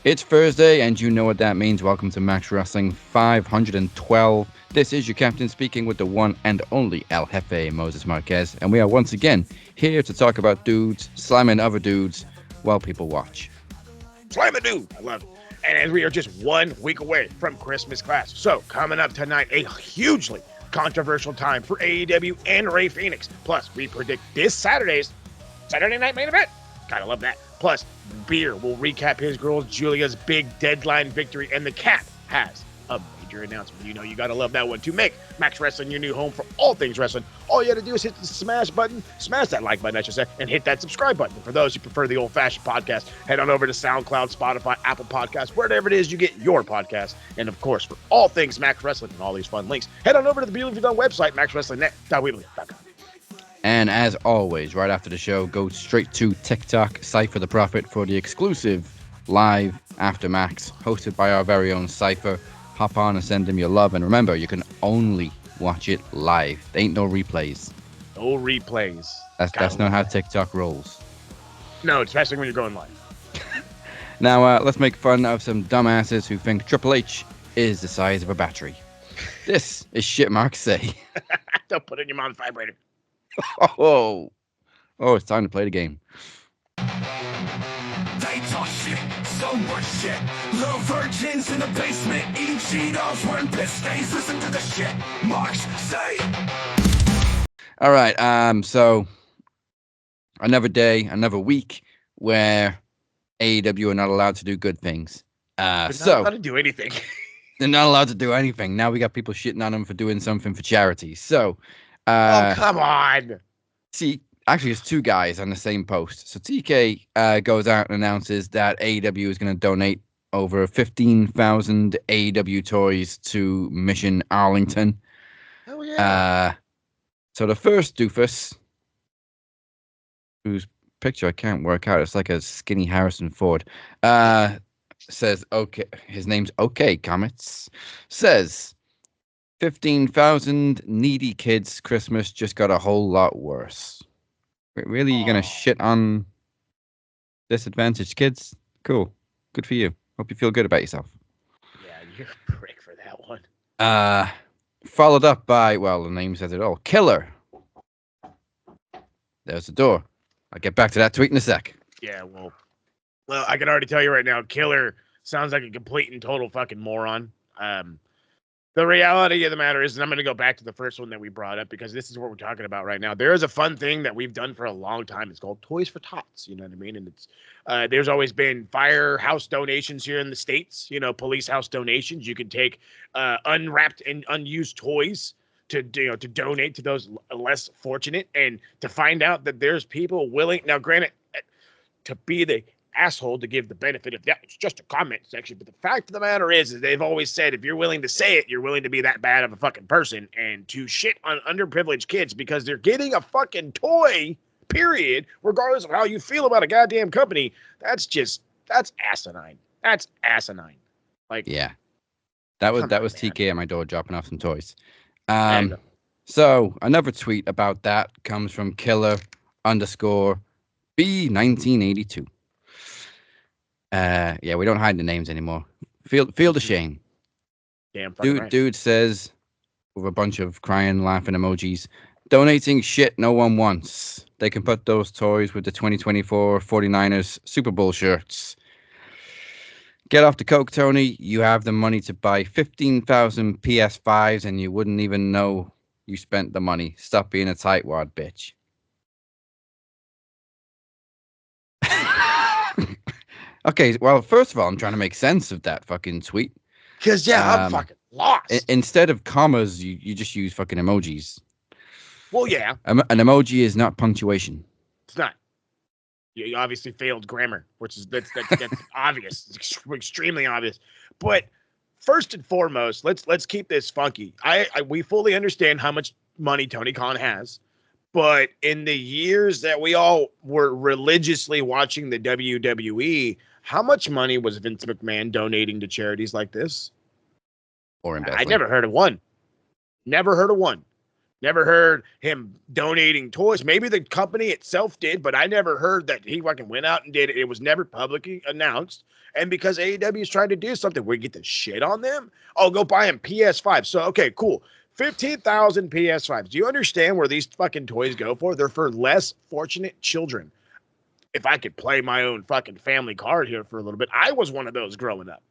It's Thursday, and you know what that means. Welcome to Max Wrestling 512. This is your captain speaking with the one and only El Jefe, Moses Marquez, and we are once again here to talk about dudes slamming other dudes while people watch. Slam a dude. I love it. And as we are just 1 week away from Christmas Clash. So, coming up tonight, a hugely controversial time for AEW and Rey Fenix. Plus, we predict this Saturday's Saturday Night Main Event. Gotta love that. Plus, Beer will recap his girl Julia's big deadline victory, and the Cat has a major announcement. You know you gotta love that one. To make Max Wrestling your new home for all things wrestling, all you gotta do is hit the smash that like button, I should say, and hit that subscribe button. For those who prefer the old-fashioned podcast, head on over to SoundCloud, Spotify, Apple Podcasts, wherever it is you get your podcast. And of course, for all things Max Wrestling and all these fun links, head on over to the Beautifully Done website, maxwrestlingnet.weebly.com. And as always, right after the show, go straight to TikTok, Cypher the Prophet, for the exclusive live After Max, hosted by our very own Cypher. Hop on and send him your love. And remember, you can only watch it live. There ain't no replays. No replays. That's not how TikTok rolls. No, especially when you're going live. Now, let's make fun of some dumbasses who think Triple H is the size of a battery. This is Shit Mark Say. Don't put it in your mom's vibrator. Oh, it's time to play the game. They talk shit, so much shit. Little virgins in the basement, eating Cheetos, wearing piss stains. Listen to the shit Marks say. All right, so another day, another week where AEW are not allowed to do good things. They're not allowed to do anything. They're not allowed to do anything. Now we got people shitting on them for doing something for charity. So, oh, come on. See, actually, it's two guys on the same post. So TK goes out and announces that AEW is going to donate over 15,000 AEW toys to Mission Arlington. Oh, yeah. So the first doofus, whose picture I can't work out, it's like a skinny Harrison Ford, says, okay, his name's OK Comets, says, 15,000 needy kids' Christmas just got a whole lot worse. Really? You're going to shit on disadvantaged kids? Cool. Good for you. Hope you feel good about yourself. Yeah, you're a prick for that one. Followed up by, well, the name says it all, Killer. There's the door. I'll get back to that tweet in a sec. Yeah, well, I can already tell you right now, Killer sounds like a complete and total fucking moron. The reality of the matter is, and I'm going to go back to the first one that we brought up because this is what we're talking about right now. There is a fun thing that we've done for a long time. It's called Toys for Tots. You know what I mean? And it's there's always been firehouse donations here in the States. You know, police house donations. You can take unwrapped and unused toys to donate to those less fortunate, and to find out that there's people willing. Now, granted, to be the asshole to give the benefit of that, it's just a comment section, but the fact of the matter is they've always said if you're willing to say it, you're willing to be that bad of a fucking person, and to shit on underprivileged kids because they're getting a fucking toy, period, regardless of how you feel about a goddamn company, that's asinine. That's asinine. Like, yeah, that was man. TK at my door dropping off some toys. So another tweet about that comes from Killer_B1982. Yeah, we don't hide the names anymore. Feel the shame. Damn fucking right. Dude says, with a bunch of crying, laughing emojis, donating shit no one wants. They can put those toys with the 2024 49ers Super Bowl shirts. Get off the coke, Tony. You have the money to buy 15,000 PS5s and you wouldn't even know you spent the money. Stop being a tightwad, bitch. Okay, well, first of all, I'm trying to make sense of that fucking tweet. Because, I'm fucking lost. Instead of commas, you just use fucking emojis. Well, yeah. An emoji is not punctuation. It's not. You obviously failed grammar, which is that's obvious. It's extremely obvious. But first and foremost, let's keep this funky. We fully understand how much money Tony Khan has. But in the years that we all were religiously watching the WWE, how much money was Vince McMahon donating to charities like this? Or embezzling. I never heard of one. Never heard of one. Never heard him donating toys. Maybe the company itself did, but I never heard that he fucking went out and did it. It was never publicly announced. And because AEW is trying to do something, we get the shit on them. Oh, go buy him PS5. So, okay, cool. 15,000 PS5s. Do you understand where these fucking toys go for? They're for less fortunate children. If I could play my own fucking family card here for a little bit, I was one of those growing up.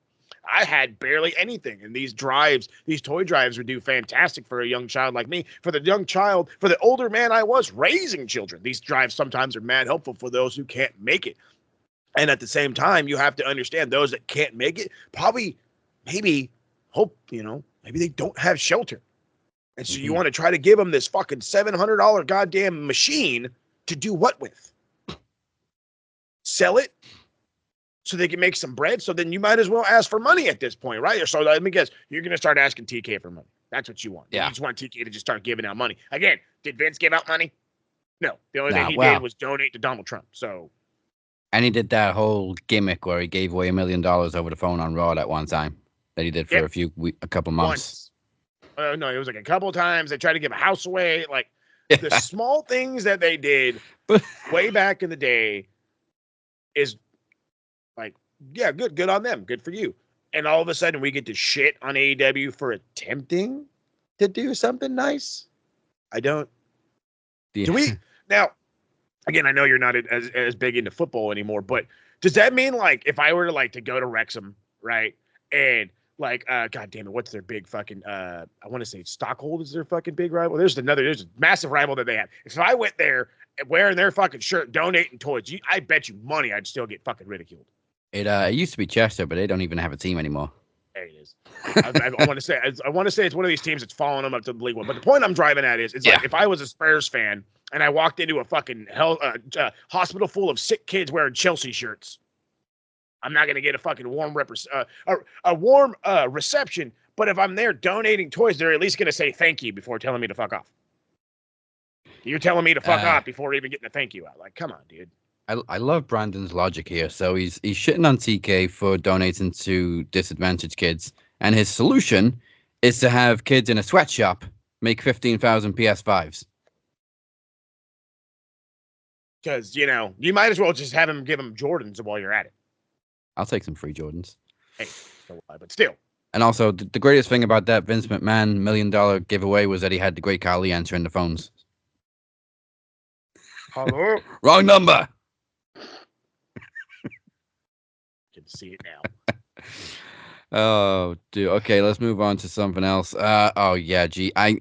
I had barely anything, and these toy drives would do fantastic for a young child like me. For the young child, for the older man I was raising children, these drives sometimes are mad helpful for those who can't make it. And at the same time, you have to understand those that can't make it probably, maybe, maybe they don't have shelter. And so you want to try to give them this fucking $700 goddamn machine to do what with? Sell it so they can make some bread. So then you might as well ask for money at this point, right? So let me guess, you're going to start asking TK for money. That's what you want. Yeah. You just want TK to just start giving out money. Again, did Vince give out money? No. The only thing he did was donate to Donald Trump. So. And he did that whole gimmick where he gave away $1 million over the phone on Raw at one time that he did for a couple months. No, it was like a couple of times. They tried to give a house away. Like the small things that they did way back in the day is like, yeah, good on them. Good for you. And all of a sudden we get to shit on AEW for attempting to do something nice. I don't. Yeah. Do we? Now, again, I know you're not as big into football anymore, but does that mean like if I were to go to Wrexham, right? And like, God damn it, what's their big fucking, I want to say Stockhold is their fucking big rival. There's a massive rival that they have. If I went there wearing their fucking shirt, donating toys, I bet you money I'd still get fucking ridiculed. It used to be Chester, but they don't even have a team anymore. There it is. I want to say it's one of these teams that's following them up to the League One. But the point I'm driving at is like if I was a Spurs fan and I walked into a fucking hospital full of sick kids wearing Chelsea shirts, I'm not going to get a fucking warm reception. But if I'm there donating toys, they're at least going to say thank you before telling me to fuck off. You're telling me to fuck off before even getting a thank you out. Like, come on, dude. I love Brandon's logic here. So he's shitting on TK for donating to disadvantaged kids, and his solution is to have kids in a sweatshop make 15,000 PS5s. Because you might as well just have him give them Jordans while you're at it. I'll take some free Jordans. Hey, but still. And also, the greatest thing about that Vince McMahon $1 million giveaway was that he had the Great Khali answering the phones. Hello? Wrong number. Can see it now. Oh, dude. Okay, let's move on to something else. I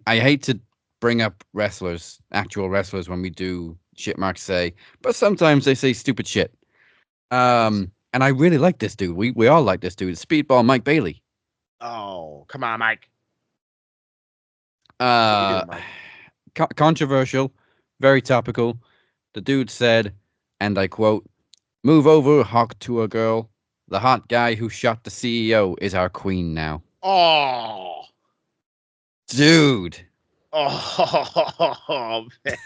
hate to bring up actual wrestlers, when we do shit marks say, but sometimes they say stupid shit. And I really like this dude. We all like this dude. Speedball Mike Bailey. Oh, come on, Mike. Controversial, very topical. The dude said, and I quote, "Move over, Hawk Tour girl. The hot guy who shot the CEO is our queen now." Oh, dude. Oh, man.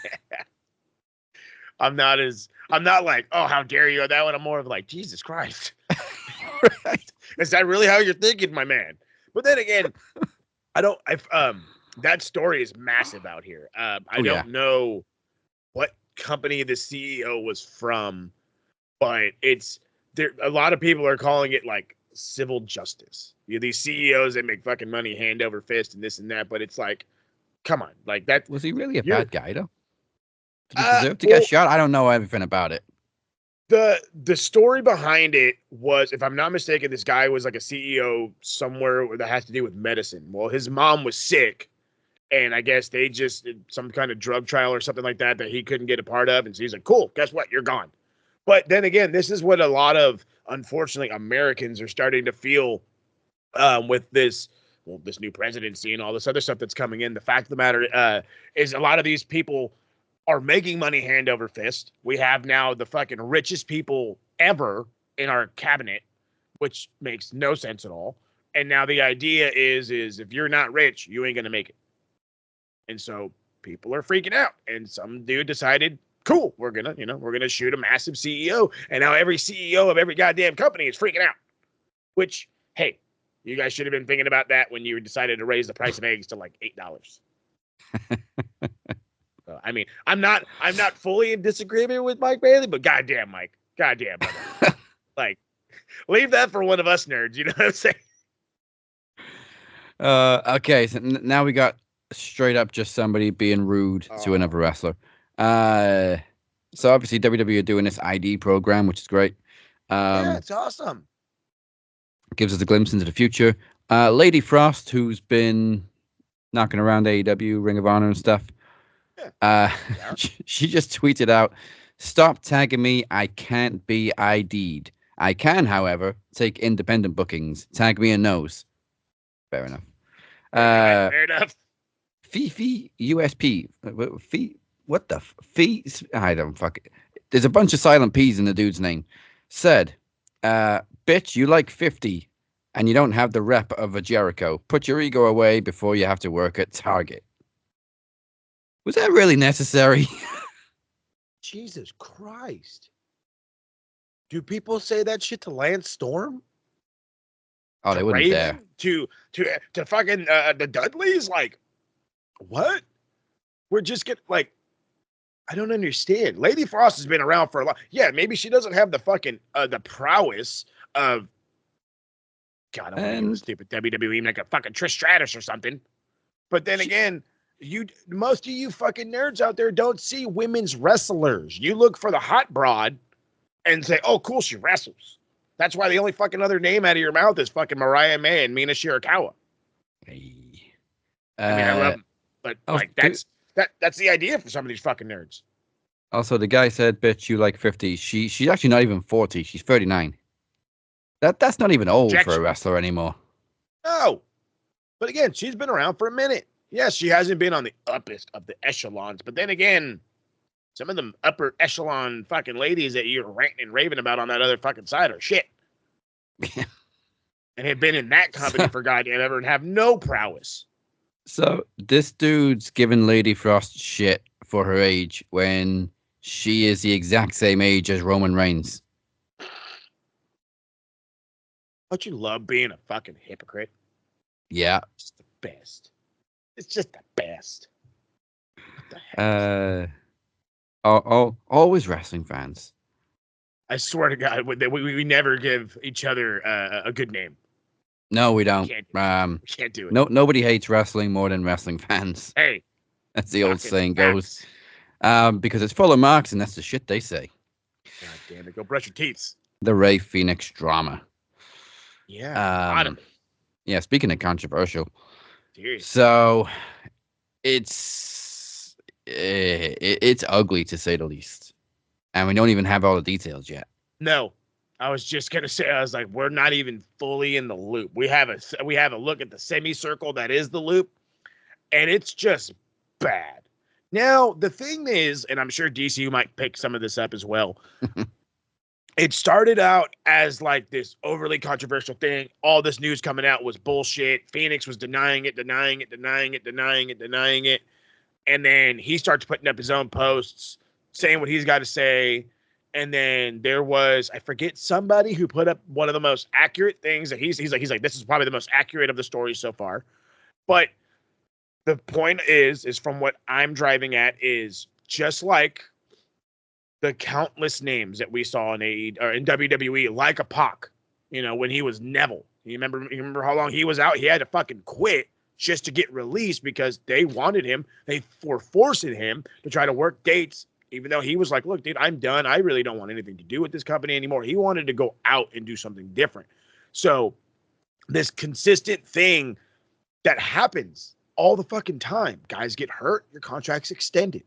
I'm not like, oh, how dare you on that one. I'm more of like, Jesus Christ. Right? Is that really how you're thinking, my man? But then again, that story is massive out here. I don't know what company the CEO was from, but it's there. A lot of people are calling it like civil justice. These CEOs that make fucking money hand over fist and this and that, but it's like, come on, like that. Was he really a bad guy though? Did he deserve to get shot? I don't know everything about it. The story behind it was, if I'm not mistaken, this guy was like a CEO somewhere that has to do with medicine. Well, his mom was sick, and I guess they just did some kind of drug trial or something like that he couldn't get a part of. And so he's like, cool, guess what? You're gone. But then again, this is what a lot of, unfortunately, Americans are starting to feel with this new presidency and all this other stuff that's coming in. The fact of the matter is a lot of these people are making money hand over fist. We have now the fucking richest people ever in our cabinet, which makes no sense at all. And now the idea is if you're not rich, you ain't going to make it. And so people are freaking out. And some dude decided, cool, we're going to shoot a massive CEO. And now every CEO of every goddamn company is freaking out. Which, hey, you guys should have been thinking about that when you decided to raise the price of eggs to like $8. I mean, I'm not fully in disagreement with Mike Bailey, but goddamn, Mike, goddamn, brother, like, leave that for one of us nerds. You know what I'm saying? Okay, so now we got straight up just somebody being rude to another wrestler. So obviously WWE are doing this ID program, which is great. Yeah, it's awesome. Gives us a glimpse into the future. Lady Frost, who's been knocking around AEW, Ring of Honor and stuff. Yeah. She just tweeted out, "Stop tagging me. I can't be ID'd. I can, however, take independent bookings. Tag me in those." Fair enough. Fair enough. Fifi USP. What the Fee? I don't fuck it. There's a bunch of silent P's in the dude's name. Said, bitch, you like 50 and you don't have the rep of a Jericho. Put your ego away before you have to work at Target. Was that really necessary? Jesus Christ. Do people say that shit to Lance Storm? Oh, they wouldn't dare. To fucking the Dudleys? Like, what? We're just getting, like, I don't understand. Lady Frost has been around for a lot. Yeah, maybe she doesn't have the fucking the prowess of, God, I want to give stupid WWE like a fucking Trish Stratus or something. But then again, most of you fucking nerds out there don't see women's wrestlers. You look for the hot broad and say, "Oh, cool, she wrestles." That's why the only fucking other name out of your mouth is fucking Mariah May and Mina Shirakawa. I mean, I love them, but like that's the idea for some of these fucking nerds. Also, the guy said, "Bitch, you like 50." She's actually not even 40. She's 39. That's not even old for a wrestler anymore. No, but again, she's been around for a minute. Yes, she hasn't been on the uppest of the echelons, but then again, some of them upper echelon fucking ladies that you're ranting and raving about on that other fucking side are shit. And have been in that company for goddamn ever and have no prowess. So this dude's giving Lady Frost shit for her age when she is the exact same age as Roman Reigns. Don't you love being a fucking hypocrite? Yeah. It's the best. It's just the best. What the heck? Always wrestling fans. I swear to God, we never give each other a good name. No, we don't. We can't do it. Nobody hates wrestling more than wrestling fans. Hey, that's the old saying goes. Because it's full of marks, and that's the shit they say. God damn it! Go brush your teeth. The Rey Fenix drama. Yeah. Yeah. Speaking of controversial, seriously. So it's ugly to say the least, and we don't even have all the details yet. No, I was just gonna say, I was like, we're not even fully in the loop. We have a look at the semicircle that is the loop, and it's just bad. Now the thing is, and I'm sure DCU might pick some of this up as well. It started out as like this overly controversial thing. All this news coming out was bullshit. Phoenix was denying it. And then he starts putting up his own posts saying what he's got to say. And then there was, I forget, somebody who put up one of the most accurate things that he's like, this is probably the most accurate of the stories so far. But the point is from what I'm driving at is just like the countless names that we saw in WWE, like a Pac, when he was Neville. You remember how long he was out? He had to fucking quit just to get released because they wanted him. They were forcing him to try to work dates, even though he was like, "Look, dude, I'm done. I really don't want anything to do with this company anymore." He wanted to go out and do something different. So this consistent thing that happens all the fucking time. Guys get hurt, your contract's extended.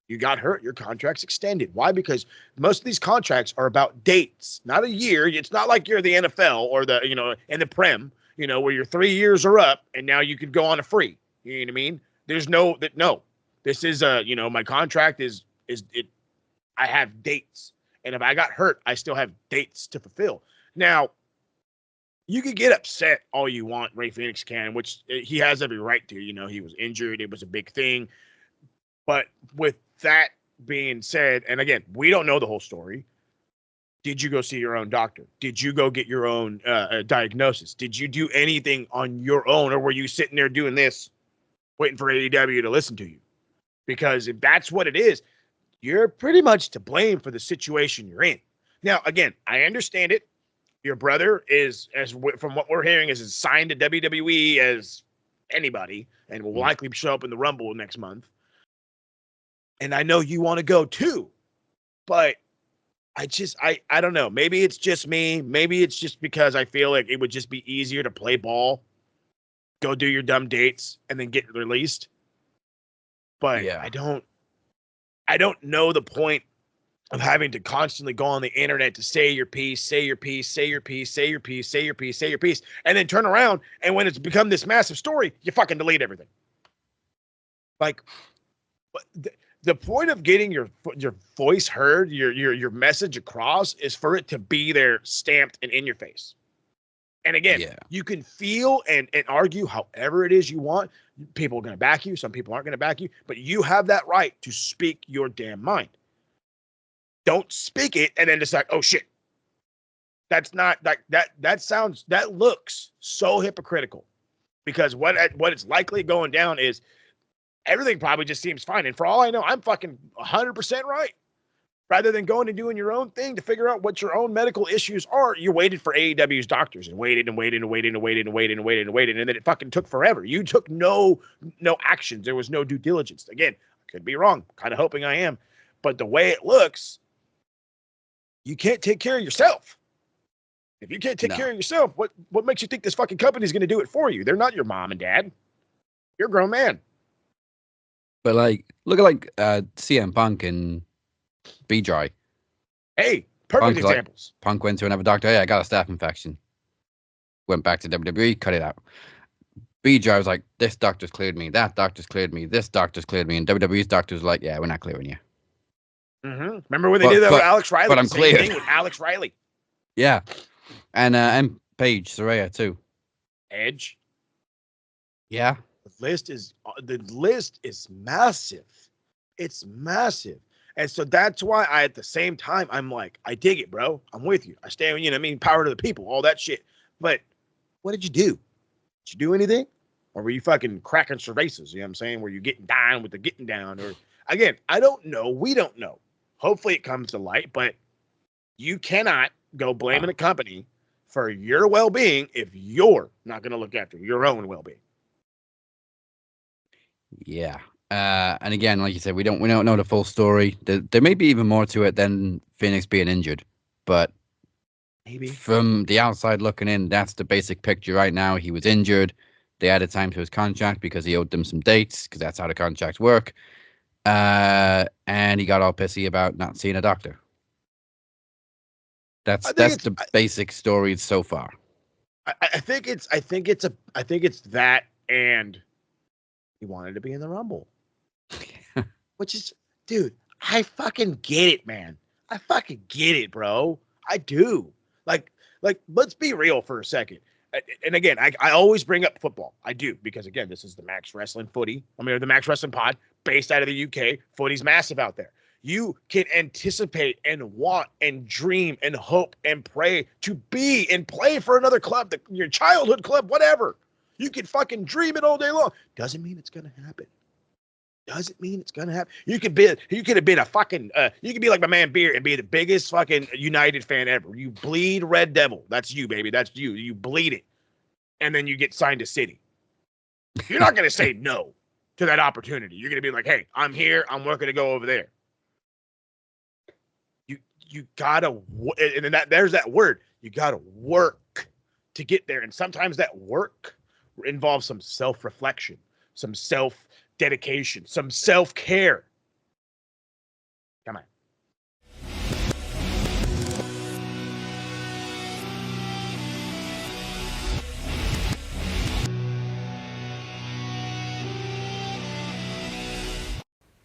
You got hurt, your contract's extended. Why? Because most of these contracts are about dates, not a year. It's not like you're the NFL or the, and the Prem, where your 3 years are up and now you could go on a free. You know what I mean? There's no. This is my contract is it. I have dates, and if I got hurt, I still have dates to fulfill. Now, you could get upset all you want. Rey Fenix can, which he has every right to. He was injured. It was a big thing. But with that being said, and again, we don't know the whole story. Did you go see your own doctor? Did you go get your own diagnosis? Did you do anything on your own, or were you sitting there doing this waiting for AEW to listen to you. Because if that's what it is, you're pretty much to blame for the situation you're in. Now, again, I understand it. Your brother is, from what we're hearing, is signed to WWE as anybody and will likely show up in the Rumble next month. And I know you want to go too, but I don't know. Maybe it's just me. Maybe it's just because I feel like it would just be easier to play ball, go do your dumb dates, and then get released. But Yeah. I don't know the point of having to constantly go on the internet to say your piece, say your piece, say your piece, say your piece, say your piece, say your piece, and then turn around, and when it's become this massive story, you fucking delete everything. Like, the point of getting your voice heard, your message across, is for it to be there, stamped and in your face. And again, you can feel and argue however it is you want. People are going to back you. Some people aren't going to back you, but you have that right to speak your damn mind. Don't speak it and then decide, oh shit. That's not like that looks so hypocritical, because what it's likely going down is everything probably just seems fine. And for all I know, I'm fucking 100% right. Rather than going and doing your own thing to figure out what your own medical issues are, you waited for AEW's doctors and waited and waited and waited and waited and waited and waited and waited, and then it fucking took forever. You took no actions. There was no due diligence. Again, I could be wrong. Kind of hoping I am. But the way it looks, you can't take care of yourself. If you can't take care of yourself, what makes you think this fucking company is going to do it for you? They're not your mom and dad. You're a grown man. But like, look at like CM Punk and B-Dry. Hey, perfect examples. Punk went to another doctor. Hey, I got a staph infection. Went back to WWE, cut it out. B-Dry was like, this doctor's cleared me. That doctor's cleared me. This doctor's cleared me. And WWE's doctors were like, yeah, we're not clearing you. Mm-hmm. Remember when they did that with Alex Riley? But I'm cleared. Same thing with Alex Riley. Yeah. And Paige Saraya too. Edge. Yeah. The list is massive. It's massive. And so that's why at the same time, I'm like, I dig it, bro. I'm with you. I stand, you know what I mean? Power to the people, all that shit. But what did you do? Did you do anything? Or were you fucking cracking cervezas? You know what I'm saying? Were you getting down with the getting down? Or again, I don't know. We don't know. Hopefully it comes to light, but you cannot go blaming the company for your well-being if you're not going to look after your own well-being. Yeah. And again, like you said, we don't know the full story. There may be even more to it than Phoenix being injured, but maybe from the outside looking in, that's the basic picture right now. He was injured. They added time to his contract because he owed them some dates, because that's how the contracts work. And he got all pissy about not seeing a doctor. That's the basic story so far. I think it's that, and he wanted to be in the Rumble. Which is, dude, I fucking get it, man. I fucking get it, bro. I do. Like, let's be real for a second. And again, I always bring up football. I do, because again, this is the Max Wrestling Footy. The Max Wrestling Pod, based out of the UK. Footy's massive out there. You can anticipate and want and dream and hope and pray to be and play for another club, your childhood club, whatever. You can fucking dream it all day long. Doesn't mean it's gonna happen. Doesn't mean it's gonna happen. You could have been a fucking you could be like my man Beer and be the biggest fucking United fan ever. You bleed Red Devil. That's you, baby. That's you. You bleed it. And then you get signed to City. You're not gonna say no to that opportunity. You're gonna be like, hey, I'm here, I'm working to go over there. You gotta, and then there's that word. You gotta work to get there. And sometimes that work involves some self-reflection, some self-dedication, some self-care. Come on.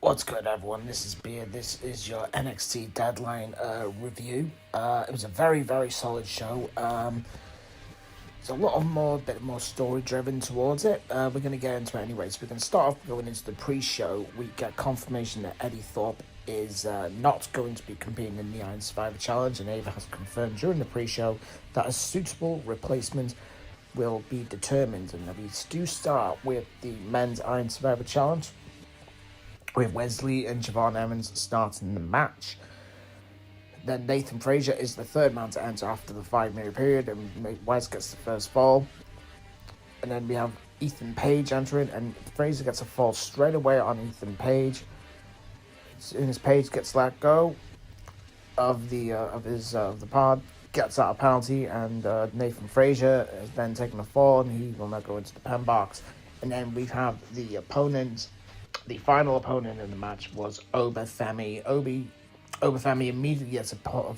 What's good, everyone? This is Beer. This is your NXT Deadline review. It was a very, very solid show. There's a bit more story-driven towards it. We're going to get into it anyway. So we're going to start off going into the pre-show. We get confirmation that Eddie Thorpe is not going to be competing in the Iron Survivor Challenge, and Ava has confirmed during the pre-show that a suitable replacement will be determined. And we do start with the Men's Iron Survivor Challenge, with Wesley and Javon Evans starting the match. Then Nathan Frazier is the third man to enter after the 5-minute period, and Wes gets the first fall. And then we have Ethan Page entering, and Frazier gets a fall straight away on Ethan Page. As soon as Page gets let go of the pod, gets out a penalty, and Nathan Frazier is then taking a fall, and he will not go into the pen box. And then we have the opponent. The final opponent in the match was Obafemi. Obafemi immediately gets a fall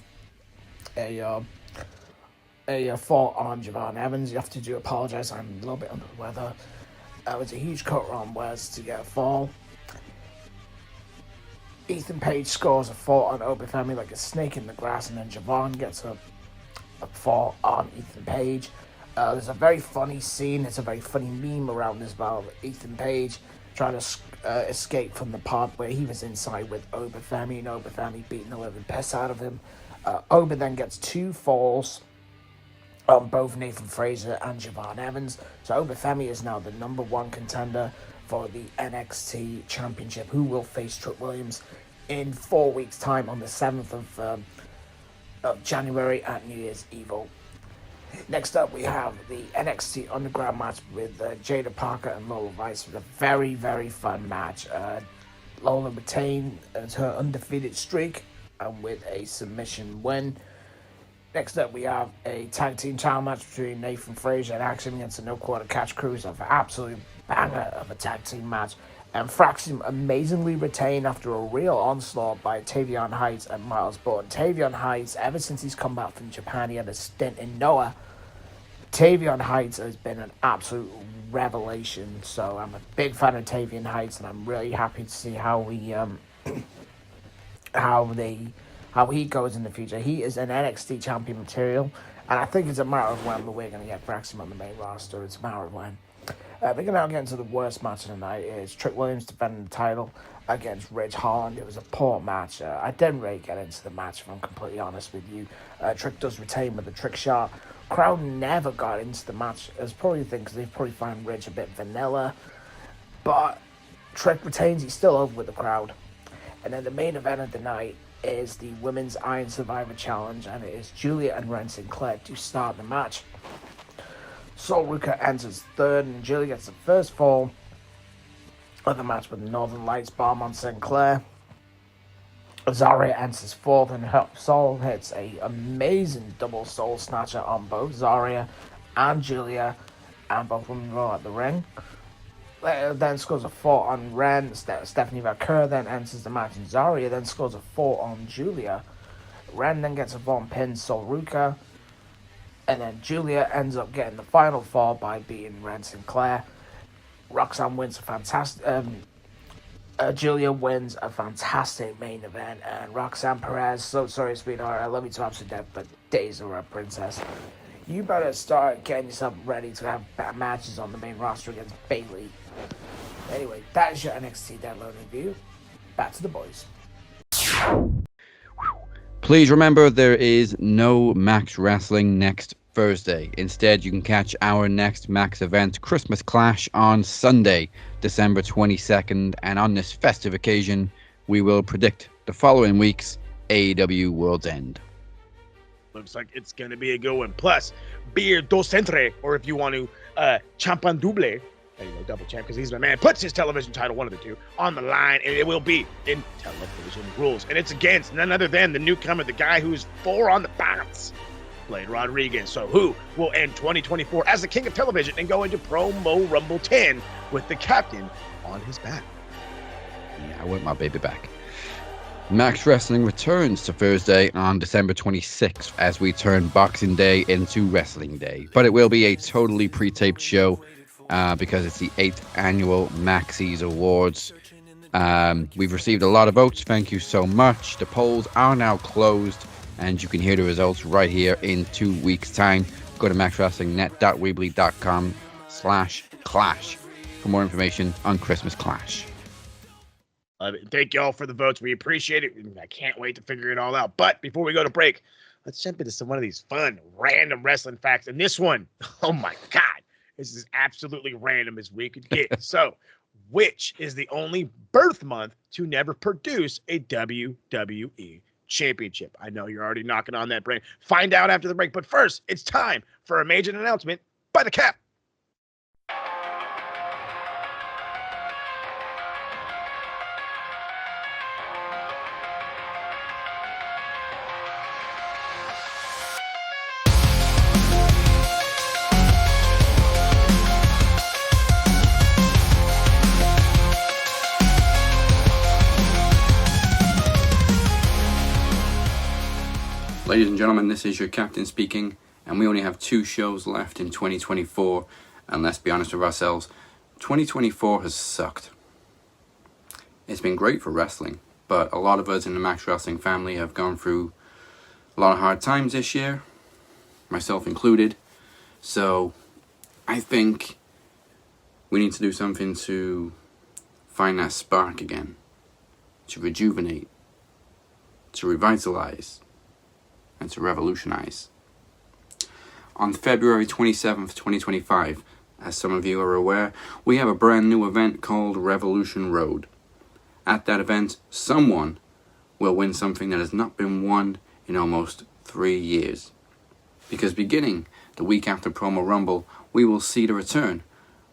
on Javon Evans. You have to apologize. I'm a little bit under the weather. It was a huge cut on Wes to get a fall. Ethan Page scores a fall on Obafemi like a snake in the grass, and then Javon gets a fall on Ethan Page. There's a very funny scene. It's a very funny meme around this about Ethan Page trying to escape from the pod where he was inside with Obafemi, and Obafemi beating the living piss out of him. Oba then gets 2 falls on both Nathan Frazier and Javon Evans. So Obafemi is now the number 1 contender for the NXT Championship, who will face Trick Williams in 4 weeks' time on the 7th of January at New Year's Evil. Next up, we have the NXT Underground match with Jada Parker and Lola Vice. It was a very, very fun match. Lola retained her undefeated streak and with a submission win. Next up, we have a tag team title match between Nathan Frazier and Axiom against the No Quarter Catch Crew. It's an absolute banger of a tag team match. And Fraxium amazingly retained after a real onslaught by Tavion Heights and Miles Borton. Tavion Heights, ever since he's come back from Japan, he had a stint in Noah. Tavion Heights has been an absolute revelation. So I'm a big fan of Tavion Heights, and I'm really happy to see how he goes in the future. He is an NXT champion material, and I think it's a matter of when we're going to get Fraxium on the main roster. It's a matter of when. We're going to now get into the worst match of the night. It's Trick Williams defending the title against Ridge Holland. It was a poor match. I didn't really get into the match, if I'm completely honest with you. Trick does retain with a trick shot. Crowd never got into the match. It's probably the thing, because they probably find Ridge a bit vanilla. But Trick retains. He's still over with the crowd. And then the main event of the night is the Women's Iron Survivor Challenge, and it is Julia and Ren Sinclair to start the match. Sol Ruka enters third, and Julia gets the first fall of the match with the Northern Lights bomb on Sinclair. Zarya enters fourth, and Sol hits a amazing double soul snatcher on both Zarya and Julia, and both women roll at the ring. Then scores a 4 on Ren. Stephanie Vaquer then enters the match, and Zarya then scores a 4 on Julia. Ren then gets a 1 pin Sol Ruka. And then Julia ends up getting the final fall by beating Ren Sinclair. Roxanne wins a fantastic... Julia wins a fantastic main event. And Roxanne Perez, so sorry, sweetheart, I love you to absolute death, but days are a princess. You better start getting yourself ready to have better matches on the main roster against Bayley. Anyway, that is your NXT Deadline review. Back to the boys. Please remember, there is no Max Wrestling next Thursday. Instead, you can catch our next Max event, Christmas Clash, on Sunday, December 22nd. And on this festive occasion, we will predict the following week's AEW World's End. Looks like it's going to be a good one. Plus, Beer Dos Centre, or if you want to, Champion Double, double champ, because he's my man, puts his television title, one of the two, on the line, and it will be in television rules. And it's against none other than the newcomer, the guy who's 4 on the bounce, Blade Rodriguez. So who will end 2024 as the king of television and go into Promo Rumble 10 with the captain on his back? Yeah, I want my baby back. Max Wrestling returns to Thursday on December 26th as we turn Boxing Day into Wrestling Day. But it will be a totally pre-taped show because it's the 8th annual Maxis Awards. We've received a lot of votes. Thank you so much. The polls are now closed, and you can hear the results right here in 2 weeks' time. Go to maxwrestlingnet.weebly.com/clash for more information on Christmas Clash. Thank you all for the votes. We appreciate it. I can't wait to figure it all out. But before we go to break, let's jump into one of these fun, random wrestling facts. And this one, oh my God, this is absolutely random as we could get. So, which is the only birth month to never produce a WWE championship? I know you're already knocking on that brain. Find out after the break. But first, it's time for a major announcement by the Cap. Ladies and gentlemen, this is your captain speaking, and we only have 2 shows left in 2024, and let's be honest with ourselves, 2024 has sucked. It's been great for wrestling, but a lot of us in the Max Wrestling family have gone through a lot of hard times this year, myself included, so I think we need to do something to find that spark again, to rejuvenate, to revitalize, and to revolutionize. On February 27th, 2025, as some of you are aware, we have a brand new event called Revolution Road. At that event, someone will win something that has not been won in almost 3 years. Because beginning the week after Promo Rumble, we will see the return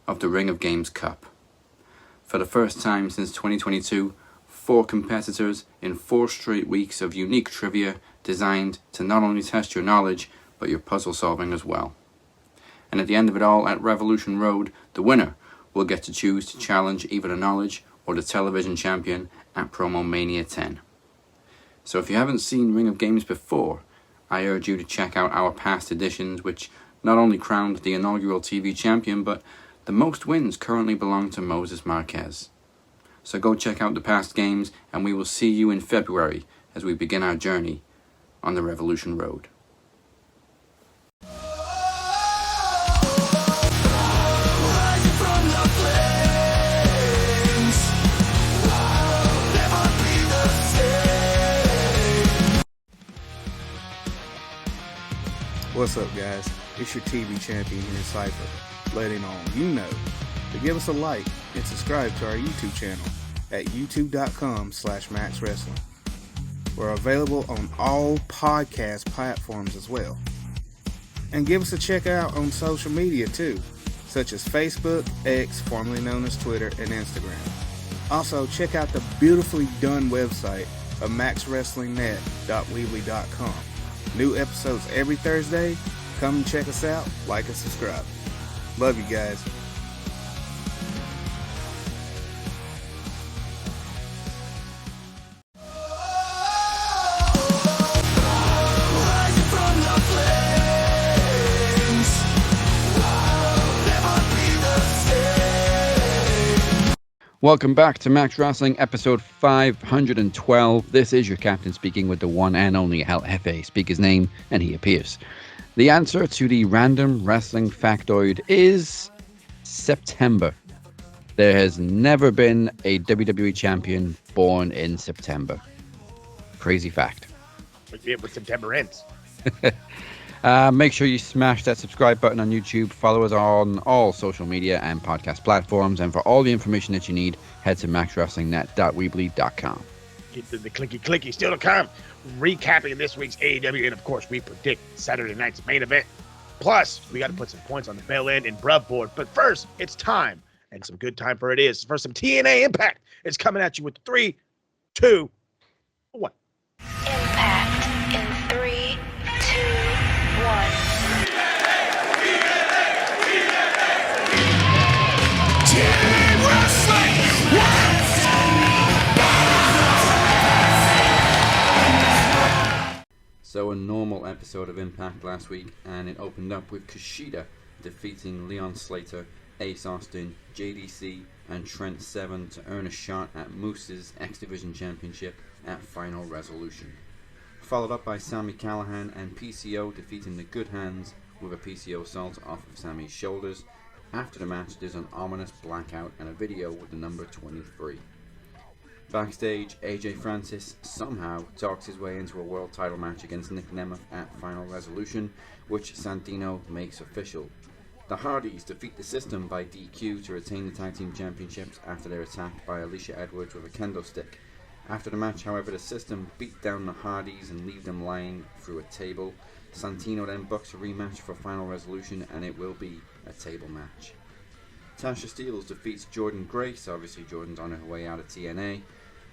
of the Ring of Games Cup. For the first time since 2022, 4 competitors in 4 straight weeks of unique trivia designed to not only test your knowledge, but your puzzle solving as well. And at the end of it all, at Revolution Road, the winner will get to choose to challenge either the knowledge or the television champion at Promo Mania 10. So if you haven't seen Ring of Games before, I urge you to check out our past editions, which not only crowned the inaugural TV champion, but the most wins currently belong to Moses Marquez. So go check out the past games, and we will see you in February as we begin our journey on the Revolution Road. What's up, guys? It's your TV champion here, Cypher, letting all you know to give us a like and subscribe to our YouTube channel at youtube.com/maxwrestling. We're available on all podcast platforms as well. And give us a check out on social media too, such as Facebook, X, formerly known as Twitter, and Instagram. Also, check out the beautifully done website of maxwrestlingnet.weebly.com. New episodes every Thursday. Come and check us out, like and subscribe. Love you guys. Welcome back to Max Wrestling, episode 512. This is your captain speaking with the one and only Hell Hefe. Speak his name, and he appears. The answer to the random wrestling factoid is September. There has never been a WWE champion born in September. Crazy fact. Yeah, but September ends. Make sure you smash that subscribe button on YouTube. Follow us on all social media and podcast platforms. And for all the information that you need, head to maxwrestlingnet.weebly.com. Get the clicky still to come. Recapping this week's AEW, and of course, we predict Saturday night's main event. Plus, we got to put some points on the bell end and bruv board. But first, it's time, and some good time for it is, for some TNA Impact. It's coming at you with 3, 2, 1. Impact in 3, 2, 1. So a normal episode of Impact last week, and it opened up with Kushida defeating Leon Slater, Ace Austin, JDC, and Trent Seven to earn a shot at Moose's X Division Championship at Final Resolution. Followed up by Sami Callihan and PCO defeating the Good Hands with a PCO salt off of Sami's shoulders. After the match, there's an ominous blackout and a video with the number 23. Backstage, AJ Francis somehow talks his way into a world title match against Nick Nemeth at Final Resolution, which Santino makes official. The Hardys defeat the System by DQ to retain the Tag Team Championships after they're attacked by Alicia Edwards with a kendo stick. After the match, however, the System beat down the Hardys and leave them lying through a table. Santino then books a rematch for Final Resolution, and it will be a table match. Tasha Steelz defeats Jordynne Grace. Obviously, Jordan's on her way out of TNA.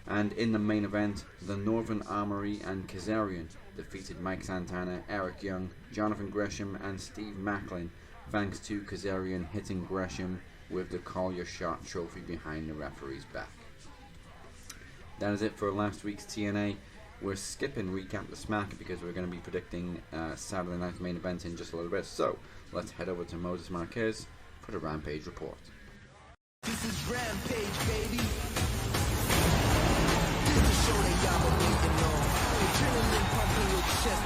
And in the main event, the Northern Armory and Kazarian defeated Mike Santana, Eric Young, Jonathan Gresham, and Steve Macklin, thanks to Kazarian hitting Gresham with the Call Your Shot trophy behind the referee's back. That is it for last week's TNA. We're skipping recap the Smack because we're going to be predicting Saturday night's main event in just a little bit. So let's head over to Moses Marquez for the Rampage report. This is Rampage, baby. This is the show that y'all been waiting on. Adrenaline pumping your chest.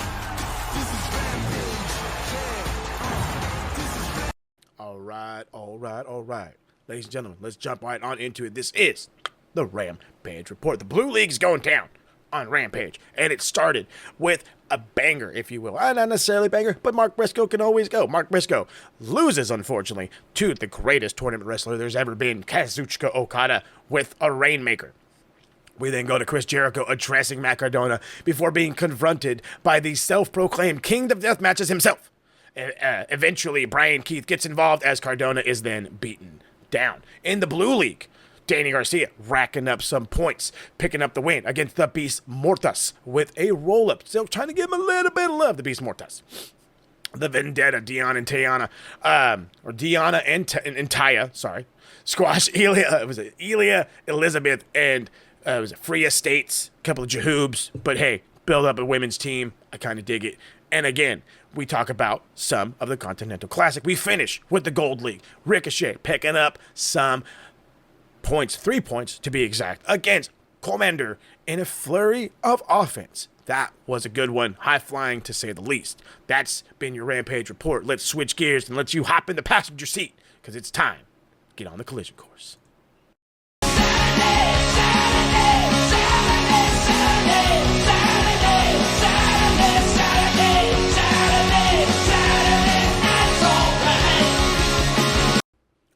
This is Rampage, yeah. All right. Ladies and gentlemen, let's jump right on into it. This is the Rampage report. The Blue League's going down on Rampage, and it started with a banger, if you will. Not necessarily banger, but Mark Briscoe can always go. Mark Briscoe loses, unfortunately, to the greatest tournament wrestler there's ever been, Kazuchika Okada, with a Rainmaker. We then go to Chris Jericho addressing Matt Cardona before being confronted by the self-proclaimed king of death matches himself. Eventually, Brian Keith gets involved as Cardona is then beaten down. In the Blue League, Danny Garcia racking up some points, picking up the win against the Beast Mortas with a roll-up. Still trying to give him a little bit of love, the Beast Mortas. The Vendetta, Dion and Tayana, or Diana and Taya, sorry. Squash Elia, Elizabeth, and was it Freya States, a couple of Jahoobs. But hey, build up a women's team. I kind of dig it. And again, we talk about some of the Continental Classic. We finish with the Gold League. Ricochet picking up some points, 3 points to be exact, against Commander in a flurry of offense. That was a good one, high flying to say the least. That's been your Rampage report. Let's switch gears and let you hop in the passenger seat, because it's time to get on the collision course.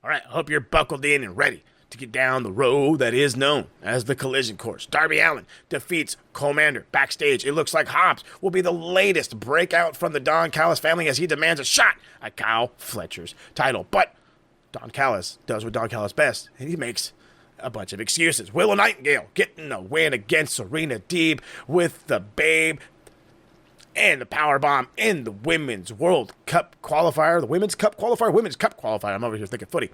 All right, I hope you're buckled in and ready to get down the road that is known as the collision course. Darby Allin defeats Commander backstage. It looks like Hobbs will be the latest breakout from the Don Callis family as he demands a shot at Kyle Fletcher's title. But Don Callis does what Don Callis best, and he makes a bunch of excuses. Willow Nightingale getting a win against Serena Deeb with the Babe and the Powerbomb in the Women's World Cup qualifier, the Women's Cup qualifier. I'm over here thinking footy.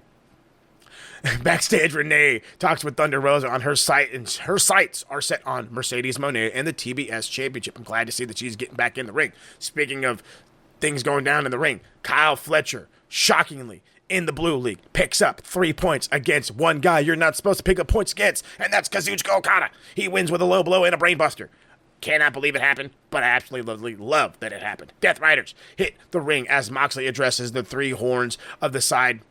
Backstage, Renee talks with Thunder Rosa on her site, and her sights are set on Mercedes Moné and the TBS Championship. I'm glad to see that she's getting back in the ring. Speaking of things going down in the ring, Kyle Fletcher, shockingly, in the Blue League, picks up 3 points against one guy you're not supposed to pick up points against, and that's Kazuchika Okada. He wins with a low blow and a brainbuster. Cannot believe it happened, but I absolutely love that it happened. Death Riders hit the ring as Moxley addresses the three horns of the side.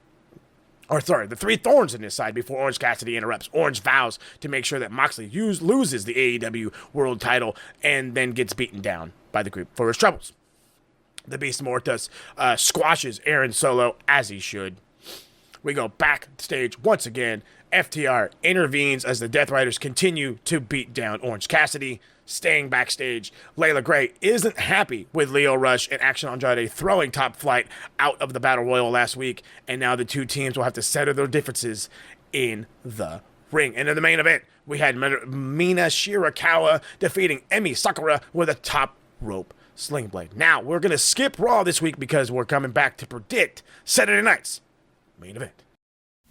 The three thorns in his side before Orange Cassidy interrupts. Orange vows to make sure that Moxley loses the AEW world title and then gets beaten down by the group for his troubles. The Beast Mortas squashes Aaron Solo, as he should. We go backstage once again. FTR intervenes as the Death Riders continue to beat down Orange Cassidy. Staying backstage, Layla Gray isn't happy with Leo Rush and Action Andrade throwing Top Flight out of the Battle Royal last week, and now the two teams will have to settle their differences in the ring. And in the main event, we had Mina Shirakawa defeating Emi Sakura with a top rope sling blade. Now, we're going to skip Raw this week because we're coming back to predict Saturday night's main event.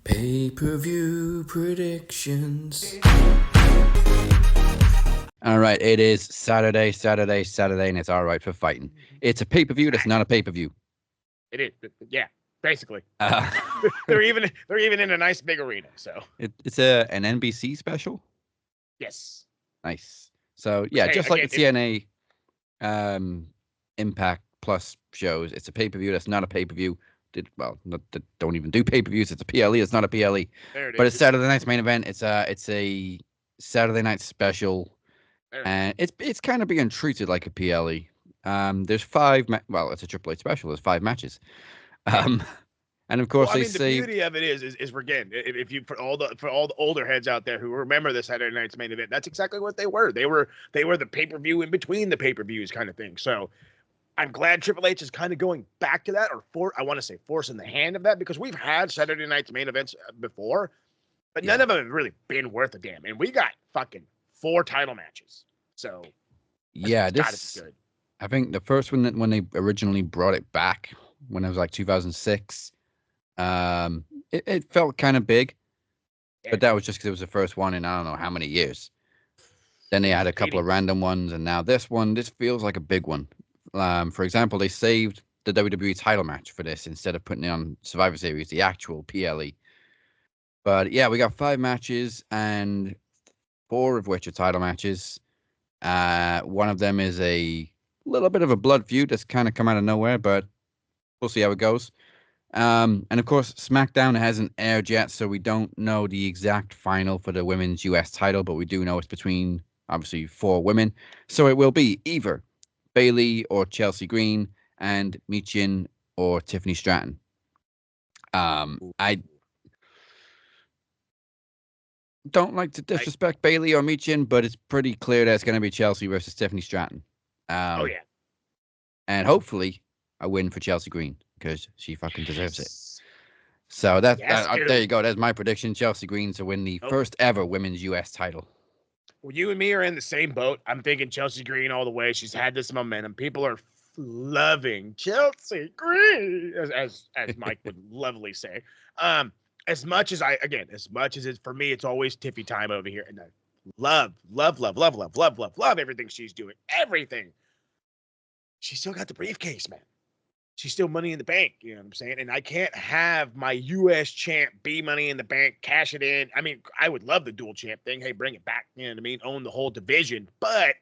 Pay-per-view predictions. All right, it is Saturday, and it's all right for fighting. It's a pay-per-view that's not a pay-per-view. It is, yeah, basically. They're even in a nice big arena, so. It's an NBC special? Yes. Nice. So, yeah, just like the TNA Impact Plus shows, it's a pay-per-view that's not a pay-per-view. Don't even do pay-per-views. It's a PLE. It's not a PLE. There it is. But it's Saturday night's main event. It's a Saturday night special, and it's kind of being treated like a PLE. There's well, it's a Triple H special. There's 5 matches. And of course Well, I they mean, the saved. beauty of it is we're again, if you for all the older heads out there who remember the Saturday night's main event, that's exactly what they were. They were the pay-per-view in between the pay-per-views kind of thing. So I'm glad Triple H is kind of going back to that, or I want to say forcing the hand of that, because we've had Saturday night's main events before, but none of them have really been worth a damn. And we got fucking 4 title matches. So Yeah, it's gotta this. be good. I think the first one that when they originally brought it back when it was like 2006, it felt kind of big, but that was just because it was the first one in I don't know how many years. Then they had a couple of 80s. random ones, and now this feels like a big one. For example, they saved the WWE title match for this instead of putting it on Survivor Series, the actual PLE. But yeah, we got 5 matches, and 4 of which are title matches. One of them is a little bit of a blood feud that's kind of come out of nowhere, but we'll see how it goes. And of course, SmackDown hasn't aired yet, so we don't know the exact final for the women's US title, but we do know it's between obviously 4 women. So it will be either Bailey or Chelsea Green and Michin or Tiffany Stratton. I don't like to disrespect Bailey or Michin, but it's pretty clear that it's going to be Chelsea versus Tiffany Stratton. Oh yeah. And hopefully a win for Chelsea Green because she fucking deserves it. So there you go. That's my prediction. Chelsea Green to win the first ever women's US title. Well, you and me are in the same boat. I'm thinking Chelsea Green all the way. She's had this momentum. People are loving Chelsea Green, as Mike would lovely say. As much as it's for me, it's always Tiffy time over here, and I love everything she's doing. Everything. She's still got the briefcase, man. She's still Money in the Bank. You know what I'm saying? And I can't have my U.S. champ be Money in the Bank, cash it in. I mean, I would love the dual champ thing. Hey, bring it back. You know what I mean? Own the whole division. But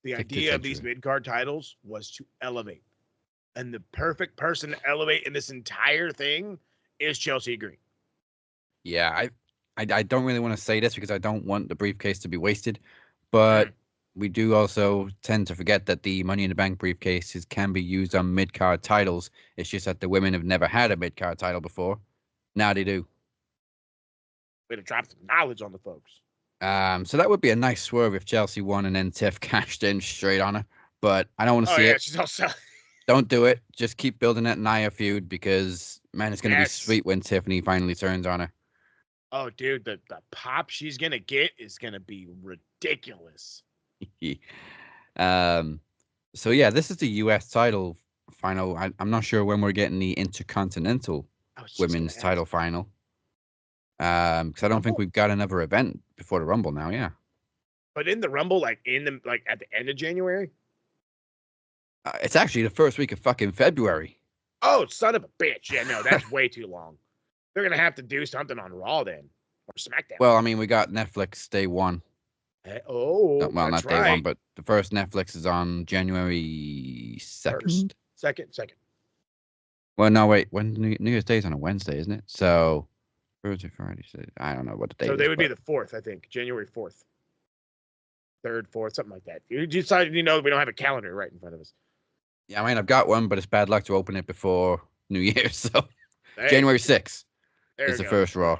the idea of these mid-card titles was to elevate. And the perfect person to elevate in this entire thing is Chelsea Green. Yeah, I don't really want to say this because I don't want the briefcase to be wasted, but we do also tend to forget that the Money in the Bank briefcases can be used on mid-card titles. It's just that the women have never had a mid-card title before. Now they do. Way to drop some knowledge on the folks. So that would be a nice swerve if Chelsea won and then Tiff cashed in straight on her. But I don't want to see it. She's also... Don't do it. Just keep building that Nia feud because, man, it's going to be sweet when Tiffany finally turns on her. Oh, dude, the pop she's going to get is going to be ridiculous. So yeah, this is the US title final. I'm not sure when we're getting the Intercontinental Women's title final. Because I don't think we've got another event before the Rumble now. Yeah, but in the Rumble, like at the end of January, it's actually the first week of fucking February. Oh, son of a bitch! Yeah, no, that's way too long. They're gonna have to do something on Raw then or SmackDown. Well, I mean, we got Netflix day 1. Well, not day 1, but the first Netflix is on January 2nd. Second. Well, no, wait. When New Year's Day is on a Wednesday, isn't it? So Thursday, Friday. I don't know what the date is. So they would be the 4th, I think, January 4th, 3rd, 4th, something like that. You decided, we don't have a calendar right in front of us. Yeah, I mean, I've got one, but it's bad luck to open it before New Year's. So January 6th is the first Raw.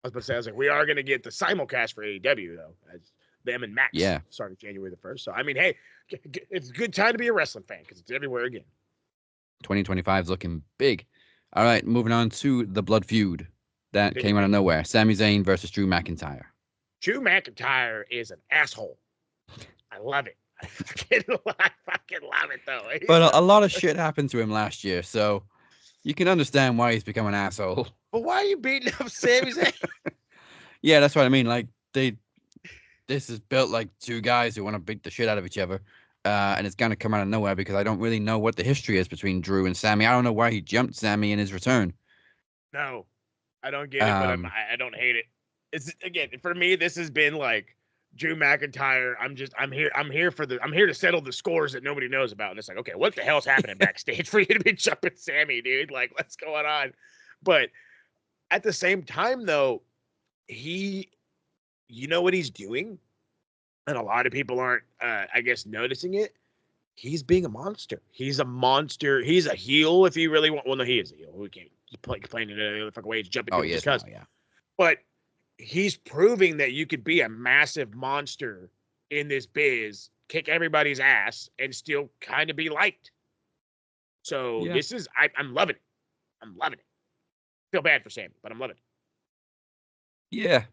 I was about to say, I was like, we are going to get the simulcast for AEW, though, as them and Max starting January the 1st. So, I mean, hey, it's a good time to be a wrestling fan because it's everywhere again. 2025 is looking big. All right, moving on to the Blood Feud. That came out of nowhere. Sami Zayn versus Drew McIntyre. Drew McIntyre is an asshole. I love it. I fucking love it, though. But a lot of shit happened to him last year, so you can understand why he's become an asshole. But why are you beating up Sami Zayn? Yeah, that's what I mean. Like, this is built like 2 guys who want to beat the shit out of each other. And it's going to come out of nowhere because I don't really know what the history is between Drew and Sami. I don't know why he jumped Sami in his return. No, I don't get it, but I don't hate it. It's again, for me, this has been like Drew McIntyre. I'm here to settle the scores that nobody knows about. And it's like, okay, what the hell's happening backstage for you to be jumping Sami, dude? Like, what's going on? But at the same time, though, he you know what he's doing? And a lot of people aren't, I guess, noticing it. He's being a monster. He's a monster. He's a heel if he really want. Well, no, he is a heel. We can't complain in any other fucking way. He's jumping Oh, to it yes, because. no, yeah. But he's proving that you could be a massive monster in this biz, kick everybody's ass, and still kind of be liked. So Yeah. this is, I'm loving it. I'm loving it. Feel bad for Sammy, but I'm loving it. Yeah.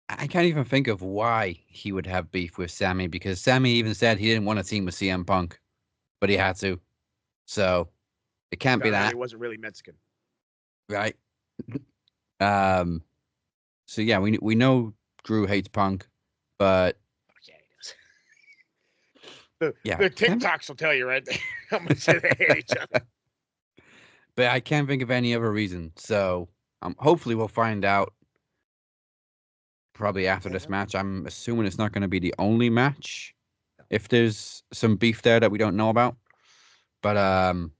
I can't even think of why he would have beef with Sammy, because Sammy even said he didn't want to team with CM Punk, but he had to. So it can't be Found out that, he wasn't really Mexican. right? Um. So yeah, we know Drew hates Punk, but Oh, yeah, he does. The yeah, TikToks will tell you right there how much they hate each other. but I can't think of any other reason. So hopefully we'll find out probably after this match. I'm assuming it's not going to be the only match. If there's some beef there that we don't know about, but I'm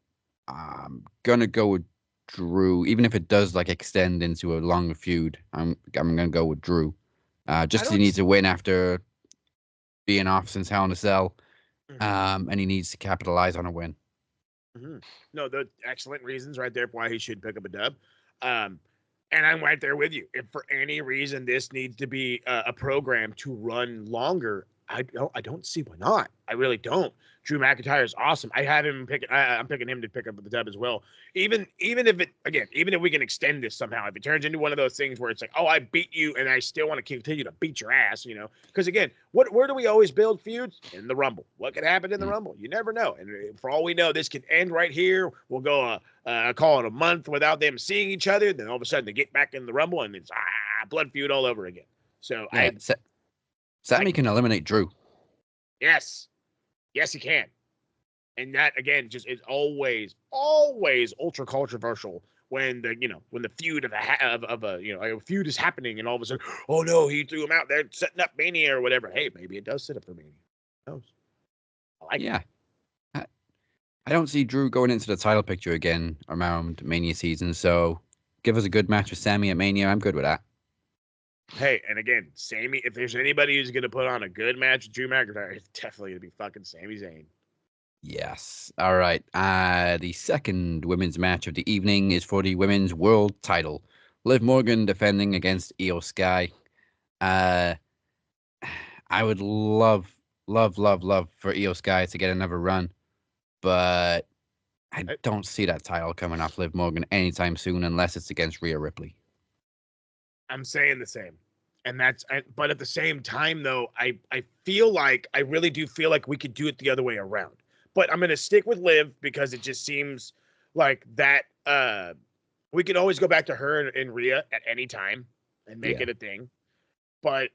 gonna go with Drew, even if it does like extend into a longer feud. I'm gonna go with Drew, just because he needs a win after being off since Hell in a Cell, and he needs to capitalize on a win. No, the excellent reasons right there for why he should pick up a dub. And I'm right there with you. If for any reason this needs to be a program to run longer, I don't see why not. I really don't. Drew McIntyre is awesome. I have him pick. I'm picking him to pick up the dub as well. Even if it again, even if we can extend this somehow, if it turns into one of those things where it's like, oh, I beat you and I still want to continue to beat your ass, because again, where do we always build feuds? In the Rumble. What could happen in the Rumble? You never know. And for all we know, this could end right here. We'll go call it a month without them seeing each other. Then all of a sudden they get back in the Rumble and it's blood feud all over again. So yeah, Sammy can eliminate Drew. Yes, he can. And that again just is always ultra controversial when the feud of a feud is happening and all of a sudden, oh no, he threw him out there setting up Mania or whatever. Hey, maybe it does set up for Mania. Who knows? I like it. I don't see Drew going into the title picture again around Mania season, so give us a good match with Sammy at Mania. I'm good with that. Hey, and again, Sammy, if there's anybody who's going to put on a good match with Drew McIntyre, it's definitely going to be fucking Sami Zayn. Yes. All right. The second women's match of the evening is for the women's world title. Liv Morgan defending against Io Sky. I would love for Io Sky to get another run, but I don't see that title coming off Liv Morgan anytime soon unless it's against Rhea Ripley. I'm saying the same. And but at the same time, though, I really do feel like we could do it the other way around. But I'm going to stick with Liv because it just seems like that we can always go back to her and Rhea at any time and make it a thing. But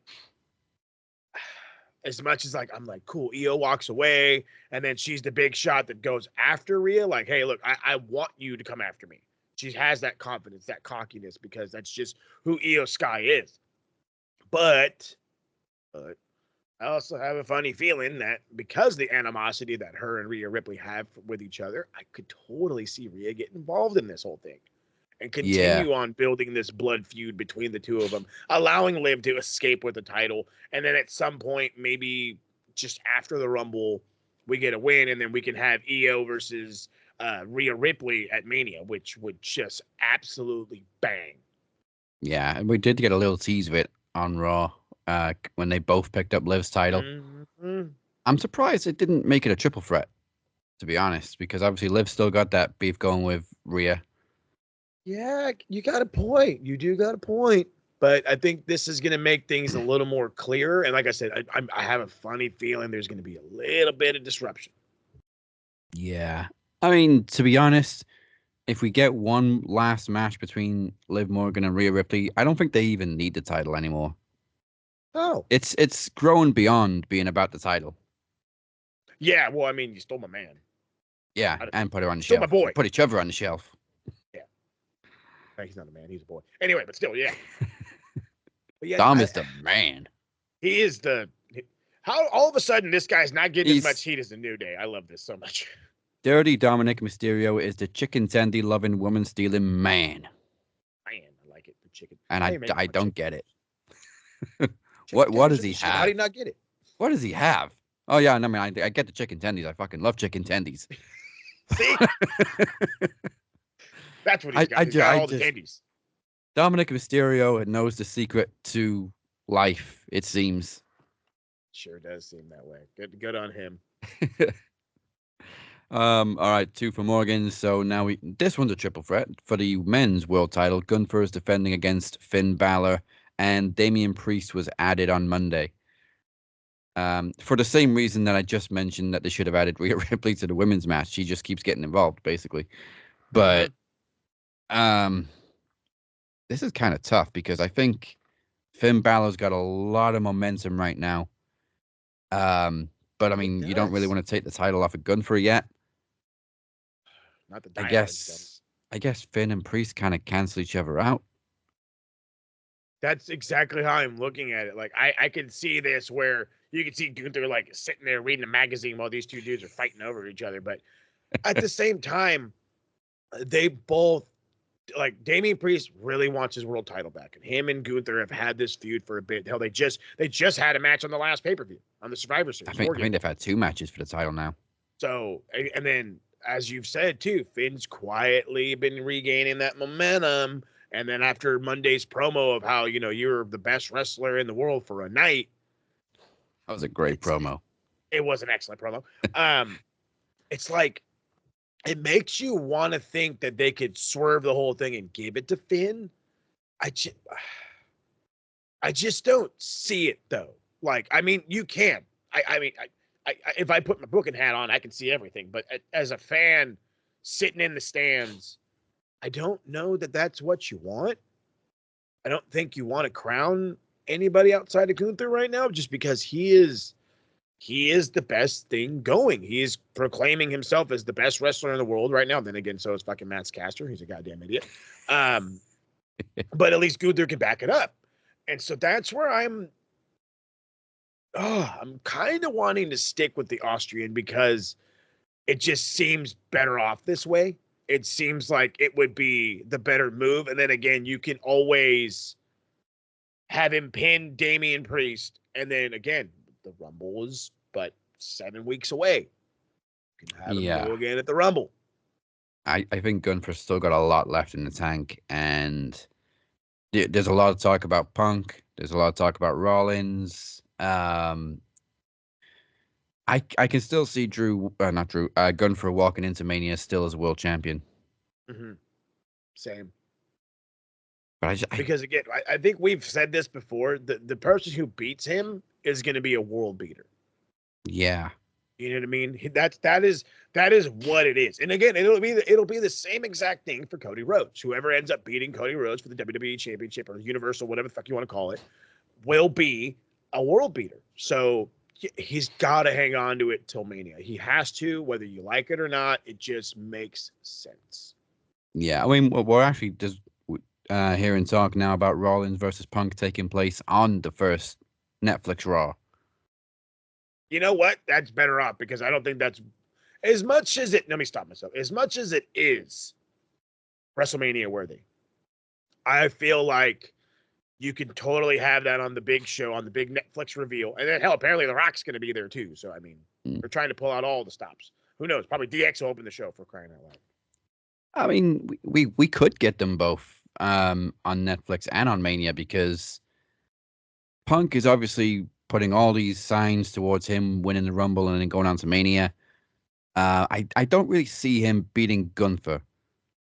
as much as I'm like, cool, Io walks away and then she's the big shot that goes after Rhea. Like, hey, look, I want you to come after me. She has that confidence, that cockiness, because that's just who Io Sky is. But I also have a funny feeling that because the animosity that her and Rhea Ripley have with each other, I could totally see Rhea get involved in this whole thing and continue on building this blood feud between the two of them, allowing Liv to escape with the title. And then at some point, maybe just after the Rumble, we get a win and then we can have Io versus Rhea Ripley at Mania, which would just absolutely bang. Yeah, and we did get a little tease of it on Raw when they both picked up Liv's title. Mm-hmm. I'm surprised it didn't make it a triple threat, to be honest, because obviously Liv still got that beef going with Rhea. Yeah, you got a point. You do got a point. But I think this is going to make things a little more clear. And like I said, I have a funny feeling there's going to be a little bit of disruption. Yeah. I mean, to be honest, if we get one last match between Liv Morgan and Rhea Ripley, I don't think they even need the title anymore. Oh. It's grown beyond being about the title. Yeah, well, I mean, you stole my man. Yeah, and put her on the Still shelf. my boy. Put each other on the shelf. Yeah. He's not a man, he's a boy. Anyway, but still, yeah. But yeah, Dom is the man. He is how all of a sudden this guy's not getting as much heat as the New Day. I love this so much. Dirty Dominic Mysterio is the chicken tendy loving woman stealing man. Man, I like it. The chicken. And I don't get it. What tenders does are he the shit. How do have? you not get it? What does he have? Oh yeah, no, I mean I get the chicken tendies. I fucking love chicken tendies. See, that's what he's got. He's got I all the just tendies. Dominic Mysterio knows the secret to life. It seems. Sure does seem that way. Good on him. All right, two for Morgan. So now this one's a triple threat for the men's world title. Gunther is defending against Finn Balor, and Damian Priest was added on Monday. For the same reason that I just mentioned that they should have added Rhea Ripley to the women's match. She just keeps getting involved, basically. But this is kind of tough because I think Finn Balor's got a lot of momentum right now. But I mean, you don't really want to take the title off of Gunther yet. Not the I diehards don't. guess Finn and Priest kind of cancel each other out. That's exactly how I'm looking at it. Like I can see this where you can see Gunther like sitting there reading a magazine while these two dudes are fighting over each other. But at the same time, they both like Damian Priest really wants his world title back, and him and Gunther have had this feud for a bit. Hell, they just had a match on the last pay-per-view on the Survivor Series. I think they've had 2 matches for the title now. So, and then as you've said too, Finn's quietly been regaining that momentum. And then after Monday's promo of how, you're the best wrestler in the world for a night. That was a great promo. It was an excellent promo. It's like, it makes you want to think that they could swerve the whole thing and give it to Finn. I just don't see it though. Like, I mean, you can. I mean, if I put my booking hat on, I can see everything. But as a fan sitting in the stands, I don't know that that's what you want. I don't think you want to crown anybody outside of Gunther right now, just because he is the best thing going. He is proclaiming himself as the best wrestler in the world right now. Then again, so is fucking Matt Caster. He's a goddamn idiot. But at least Gunther can back it up. And so that's where I'm kind of wanting to stick with the Austrian because it just seems better off this way. It seems like it would be the better move. And then again, you can always have him pin Damian Priest. And then again, the Rumble is but 7 weeks away. You can have him go again at the Rumble. I think Gunther's still got a lot left in the tank. And there's a lot of talk about Punk. There's a lot of talk about Rollins. I can still see Gunther walking into Mania still as a world champion. Mm-hmm. Same. But because again, I think we've said this before. The person who beats him is going to be a world beater. Yeah. You know what I mean? That is what it is. And again, it'll be the same exact thing for Cody Rhodes. Whoever ends up beating Cody Rhodes for the WWE Championship or Universal, whatever the fuck you want to call it, will be a world beater. So he's got to hang on to it till Mania. He has to, whether you like it or not. It just makes sense. Yeah, I mean, we're actually just hearing talk now about Rollins versus Punk taking place on the first Netflix Raw. You know what? That's better off because I don't think that's as much as it. Let me stop myself. As much as it is WrestleMania worthy, I feel like you can totally have that on the big show, on the big Netflix reveal. And then, hell, apparently The Rock's going to be there too. So, I mean, they're trying to pull out all the stops. Who knows? Probably DX will open the show for crying out loud. I mean, we could get them both on Netflix and on Mania because Punk is obviously putting all these signs towards him winning the Rumble and then going on to Mania. I don't really see him beating Gunther.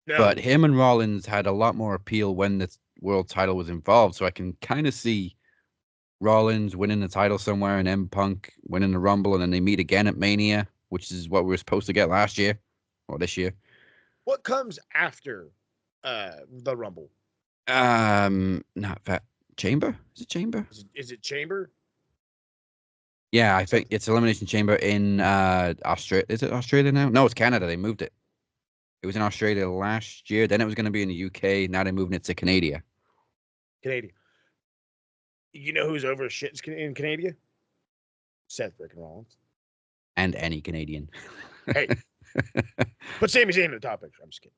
No. But him and Rollins had a lot more appeal when the world title was involved. So I can kind of see Rollins winning the title somewhere and then Punk winning the Rumble and then they meet again at Mania, which is what we were supposed to get last year or this year. What comes after the Rumble? Not that Chamber? Is it Chamber? Is it Chamber? Yeah, I think it's Elimination Chamber in Australia. Is it Australia now? No, it's Canada. They moved it. It was in Australia last year. Then it was going to be in the UK. Now they're moving it to Canada. Canada. You know who's over shit in Canada? Seth freaking Rollins. And any Canadian. Hey. Put Sami Zayn in the top picture. I'm just kidding.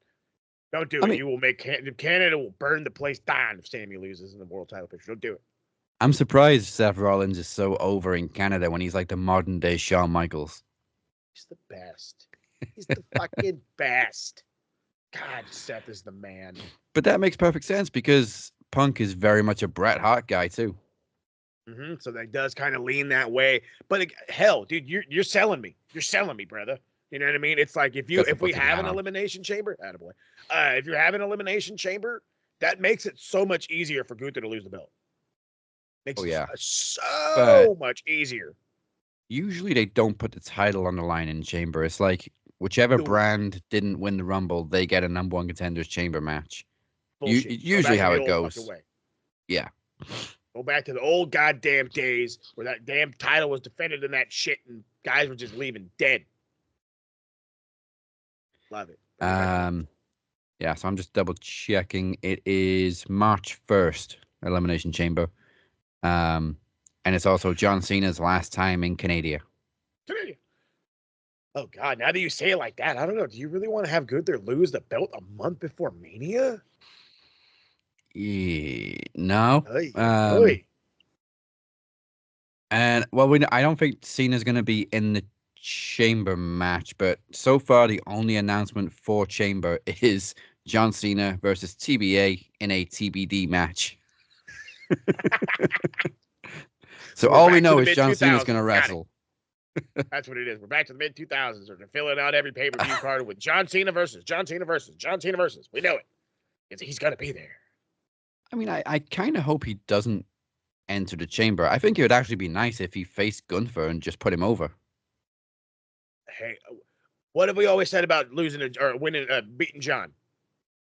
Don't do it. You will make Canada will burn the place down if Sami loses in the world title picture. Don't do it. I'm surprised Seth Rollins is so over in Canada when he's like the modern day Shawn Michaels. He's the best. He's the fucking best. God, Seth is the man. But that makes perfect sense because Punk is very much a Bret Hart guy too. So that does kind of lean that way. But hell, dude, you're selling me. You're selling me, brother. You know what I mean? It's like if we have an elimination chamber, attaboy. If you have an elimination chamber, that makes it so much easier for Gunther to lose the belt. Makes it so much easier. Usually they don't put the title on the line in chamber. It's like whichever brand didn't win the Rumble, they get a number one contenders chamber match. Usually how it goes. Yeah. Go back to the old goddamn days where that damn title was defended in that shit and guys were just leaving dead. Love it. Yeah, so I'm just double checking. It is March 1st, Elimination Chamber. And it's also John Cena's last time in Canada. Oh God, now that you say it like that, I don't know. Do you really want to have Gunther lose the belt a month before Mania? No. And well, I don't think Cena's going to be in the chamber match, but so far the only announcement for chamber is John Cena versus TBA in a TBD match. So all we know is John Cena's going to wrestle. That's what it is. We're back to the mid 2000s. They're filling out every pay-per-view card with John Cena versus John Cena versus John Cena versus. We know it. He's got to be there. I mean, I kind of hope he doesn't enter the chamber. I think it would actually be nice if he faced Gunther and just put him over. Hey, what have we always said about losing or winning, beating John?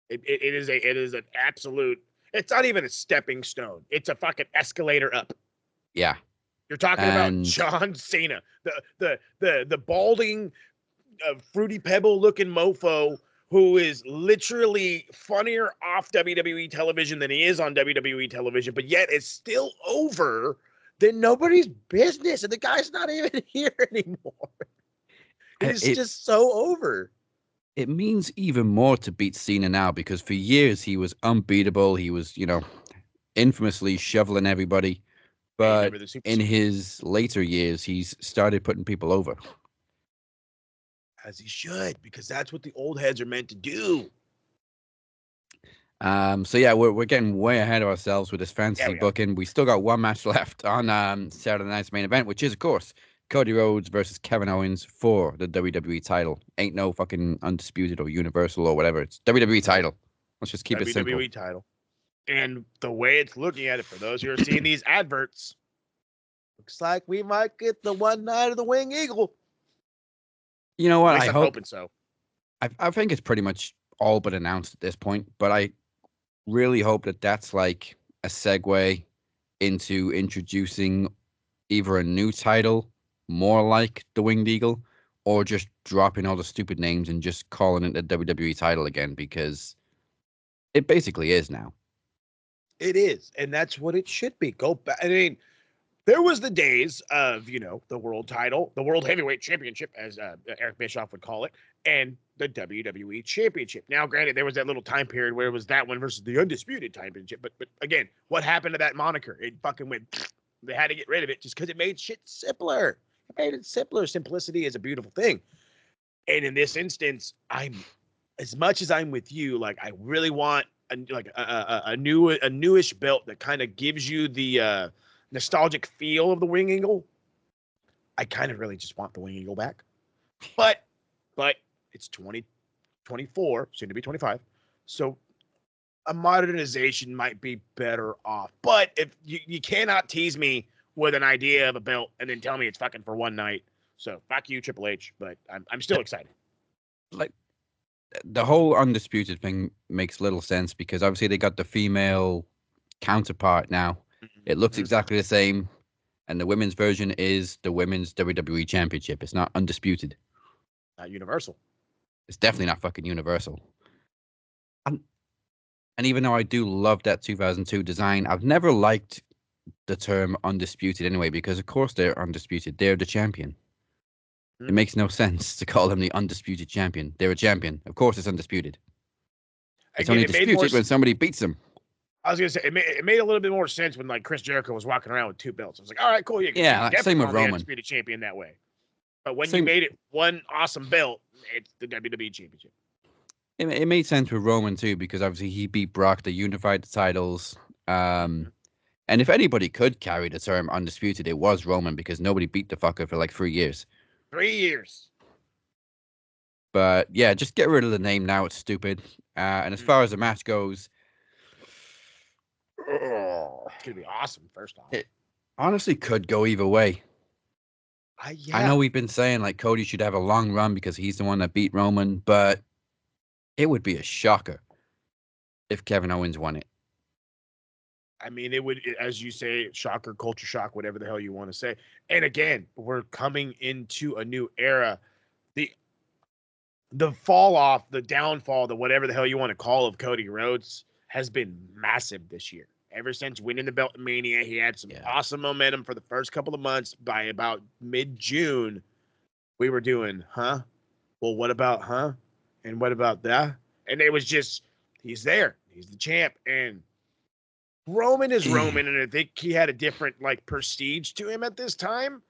It is an absolute. It's not even a stepping stone. It's a fucking escalator up. Yeah. You're talking about John Cena, the balding, fruity pebble looking mofo who is literally funnier off WWE television than he is on WWE television, but yet is still over than nobody's business, and the guy's not even here anymore. It's just so over. It means even more to beat Cena now because for years he was unbeatable. He was, infamously shoveling everybody. But in his later years, he's started putting people over. As he should, because that's what the old heads are meant to do. So yeah, we're getting way ahead of ourselves with this fantasy booking. We still got one match left on Saturday night's main event, which is, of course, Cody Rhodes versus Kevin Owens for the WWE title. Ain't no fucking Undisputed or Universal or whatever. It's WWE title. Let's just keep it simple. WWE title. And the way it's looking at it, for those who are seeing these adverts, looks like we might get the one night of the Wing Eagle. You know what? I'm hoping so. I think it's pretty much all but announced at this point, but I really hope that that's like a segue into introducing either a new title, more like the Winged Eagle, or just dropping all the stupid names and just calling it the WWE title again, because it basically is now. It is, and that's what it should be. Go back. I mean, there was the days of, the world title, the World Heavyweight Championship, as Eric Bischoff would call it, and the WWE Championship. Now, granted, there was that little time period where it was that one versus the Undisputed Championship, but again, what happened to that moniker? It fucking went. They had to get rid of it just because it made shit simpler. It made it simpler. Simplicity is a beautiful thing. And in this instance, as much as I'm with you, like I really want a newish belt that kind of gives you the nostalgic feel of the Wing Eagle. I kind of really just want the Wing Eagle back, but it's 2024, soon to be 25, so a modernization might be better off. But if you cannot tease me with an idea of a belt and then tell me it's fucking for one night, so fuck you, Triple H. But I'm still excited. Like, the whole Undisputed thing makes little sense because obviously they got the female counterpart now. It looks exactly the same, and the women's version is the Women's WWE Championship. It's not Undisputed. Not Universal. It's definitely not fucking Universal. And even though I do love that 2002 design, I've never liked the term Undisputed anyway, because of course they're undisputed. They're the champion. It makes no sense to call them the Undisputed Champion. They're a champion. Of course it's undisputed. It's only disputed when somebody beats them. I was gonna say it made a little bit more sense when like Chris Jericho was walking around with 2 belts. I was like, all right, cool, yeah, Yeah, like, same with the Roman. Undisputed Champion that way. But when you Same- made it one awesome belt, it's the WWE Championship. It made sense with Roman too, because obviously he beat Brock, they unified the titles. And if anybody could carry the term undisputed, it was Roman, because nobody beat the fucker for like 3 years. 3 years. But yeah, just get rid of the name now. It's stupid. And as far as the match goes, It's gonna be awesome. First off, it honestly could go either way. yeah. I know we've been saying like Cody should have a long run because he's the one that beat Roman, but it would be a shocker if Kevin Owens won it. I mean, it would, as you say, shocker, culture shock, whatever the hell you want to say. And again, we're coming into a new era. The fall off, the downfall, the whatever the hell you want to call of Cody Rhodes has been massive this year. Ever since winning the belt in Mania, he had some awesome momentum for the first couple of months. By about mid-June, we were doing, huh? Well, what about, huh? And what about that? And it was just, he's there. He's the champ. And Roman is Roman, and I think he had a different like prestige to him at this time.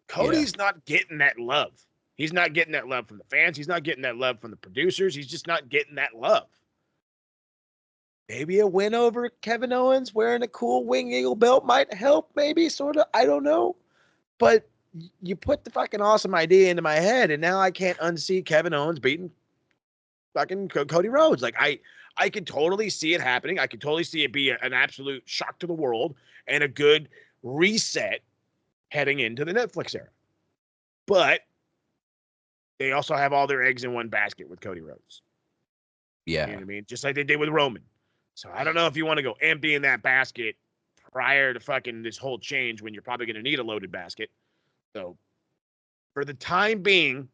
Cody's not getting that love. He's not getting that love from the fans. He's not getting that love from the producers. He's just not getting that love. Maybe a win over Kevin Owens wearing a cool Wing Eagle belt might help, maybe, sort of. I don't know. But you put the fucking awesome idea into my head, and now I can't unsee Kevin Owens beating fucking Cody Rhodes. Like, I could totally see it happening. I could totally see it be an absolute shock to the world and a good reset heading into the Netflix era. But they also have all their eggs in one basket with Cody Rhodes. Yeah. You know what I mean? Just like they did with Roman. So I don't know if you want to go empty in that basket prior to fucking this whole change when you're probably going to need a loaded basket. So for the time being,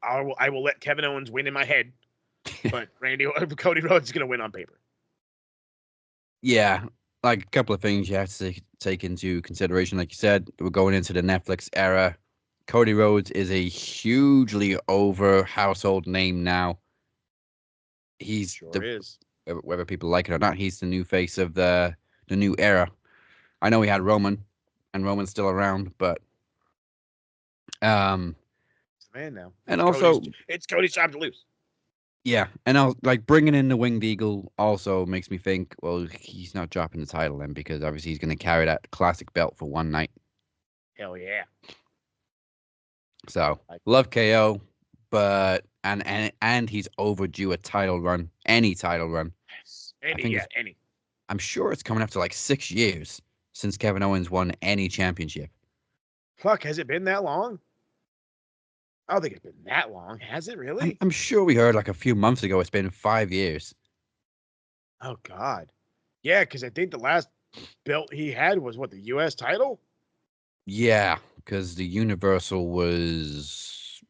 I will let Kevin Owens win in my head, but Cody Rhodes is going to win on paper. Yeah, like a couple of things you have to take into consideration. Like you said, we're going into the Netflix era. Cody Rhodes is a hugely over household name now. He's whether people like it or not, he's the new face of the new era. I know we had Roman, and Roman's still around, but it's the man now. And also, it's Cody's job to lose. Yeah, and I'll like bringing in the Winged Eagle also makes me think, well, he's not dropping the title then, because obviously he's going to carry that classic belt for one night. Hell yeah! So love KO, but and he's overdue a title run, any title run. Yes. Any. I'm sure it's coming up to like 6 years since Kevin Owens won any championship. Fuck, has it been that long? I don't think it's been that long. Has it really? I'm sure we heard like a few months ago it's been 5 years. Oh, God. Yeah, because I think the last belt he had was, what, the U.S. title? Yeah, because the Universal was...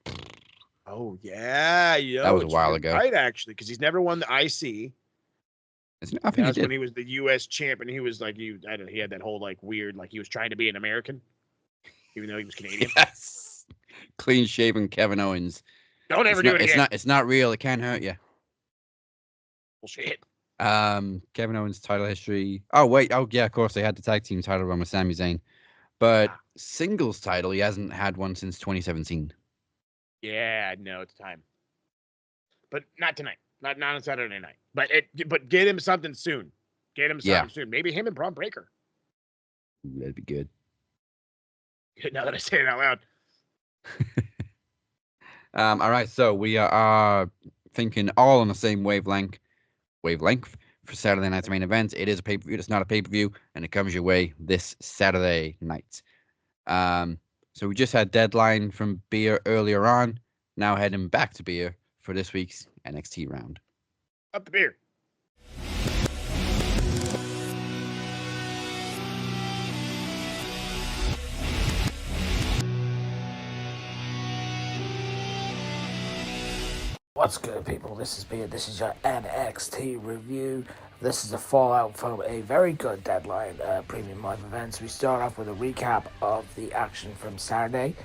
Oh, yeah. That was a while ago. Right, actually, because he's never won the IC. I think That's when he was the U.S. champ, and he was like, he had that whole, like, weird, like, he was trying to be an American, even though he was Canadian. Yes. Clean-shaven Kevin Owens. Don't ever do it again. It's not real. It can't hurt you. Bullshit. Kevin Owens' title history. Oh, wait. Oh, yeah, of course. They had the tag team title run with Sami Zayn. But singles title, he hasn't had one since 2017. Yeah, no, it's time. But not tonight. Not on Saturday night. But get him something soon. Get him something soon. Maybe him and Braun Breaker. That'd be good. Now that I say it out loud. All right, so we are thinking all on the same wavelength for Saturday night's main event. It is a pay-per-view. It's not a pay-per-view, and it comes your way this Saturday night. So we just had Deadline from Beer earlier on. Now heading back to Beer for this week's NXT round. Up the beer. What's good, people? This is Beard. This is your NXT review. This is a fallout from a very good Deadline premium live events. We start off with a recap of the action from Saturday.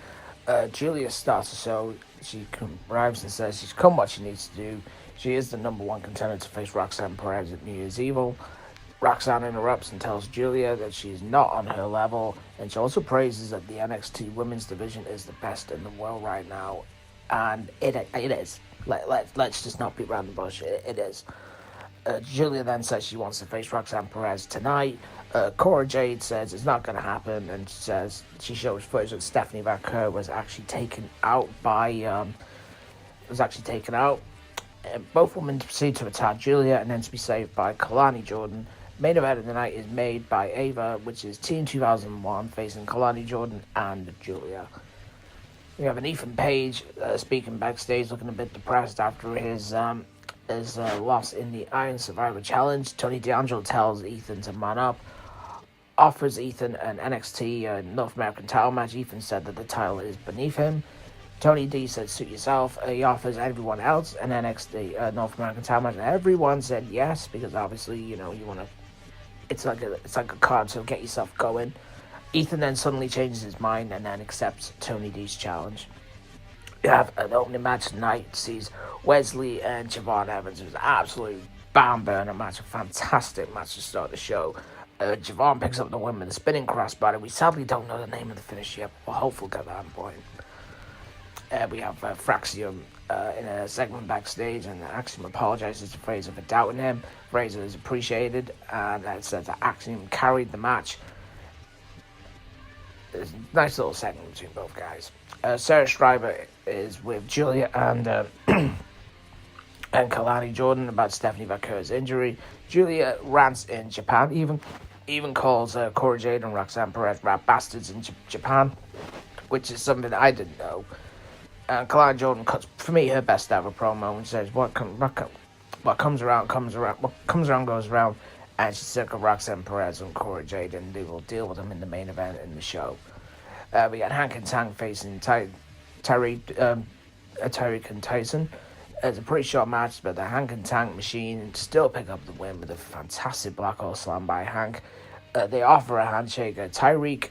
Julia starts the show. She arrives and says she's come what she needs to do. She is the number one contender to face Roxanne Perez at New Year's Evil. Roxanne interrupts and tells Julia that she's not on her level, and she also praises that the NXT women's division is the best in the world right now, and it is. Let's just not beat around the bush. It is. Julia then says she wants to face Roxanne Perez tonight. Cora Jade says it's not going to happen, and she shows footage that Stephanie Vaquer was actually taken out. Both women proceed to attack Julia and then to be saved by Kalani Jordan. Main event of the night is made by Ava, which is Team 2001 facing Kalani Jordan and Julia. We have an Ethan Page speaking backstage, looking a bit depressed after his loss in the Iron Survivor Challenge. Tony D'Angelo tells Ethan to man up, offers Ethan an NXT North American title match. Ethan said that the title is beneath him. Tony D said, suit yourself. He offers everyone else an NXT North American title match. And everyone said yes, because obviously, you want to, it's like a card, so get yourself going. Ethan then suddenly changes his mind and then accepts Tony D's challenge. We have an opening match tonight, sees Wesley and Javon Evans. It was an absolute barn-burner match, a fantastic match to start the show. Javon picks up the win with a spinning crossbody. We sadly don't know the name of the finish yet, but we'll hopefully get that on point. We have Fraxium in a segment backstage, and Axiom apologizes to Fraser for doubting him. Fraser is appreciated, and says that Axiom carried the match. There's a nice little segment between both guys. Sarah Schreiber is with Julia and Kalani Jordan about Stephanie Vaquer's injury. Julia rants in Japan, even calls Cora Jade and Roxanne Perez rat bastards in Japan, which is something I didn't know. And Kalani Jordan cuts, for me, her best ever promo and says, what comes around goes around, and she's sick of Roxanne Perez and Cora Jade, and they will deal with them in the main event in the show. We got Hank and Tang facing Tyreek and Tyson. It's a pretty short match, but the Hank and Tank machine still pick up the win with a fantastic black hole slam by Hank. They offer a handshake. Tyreek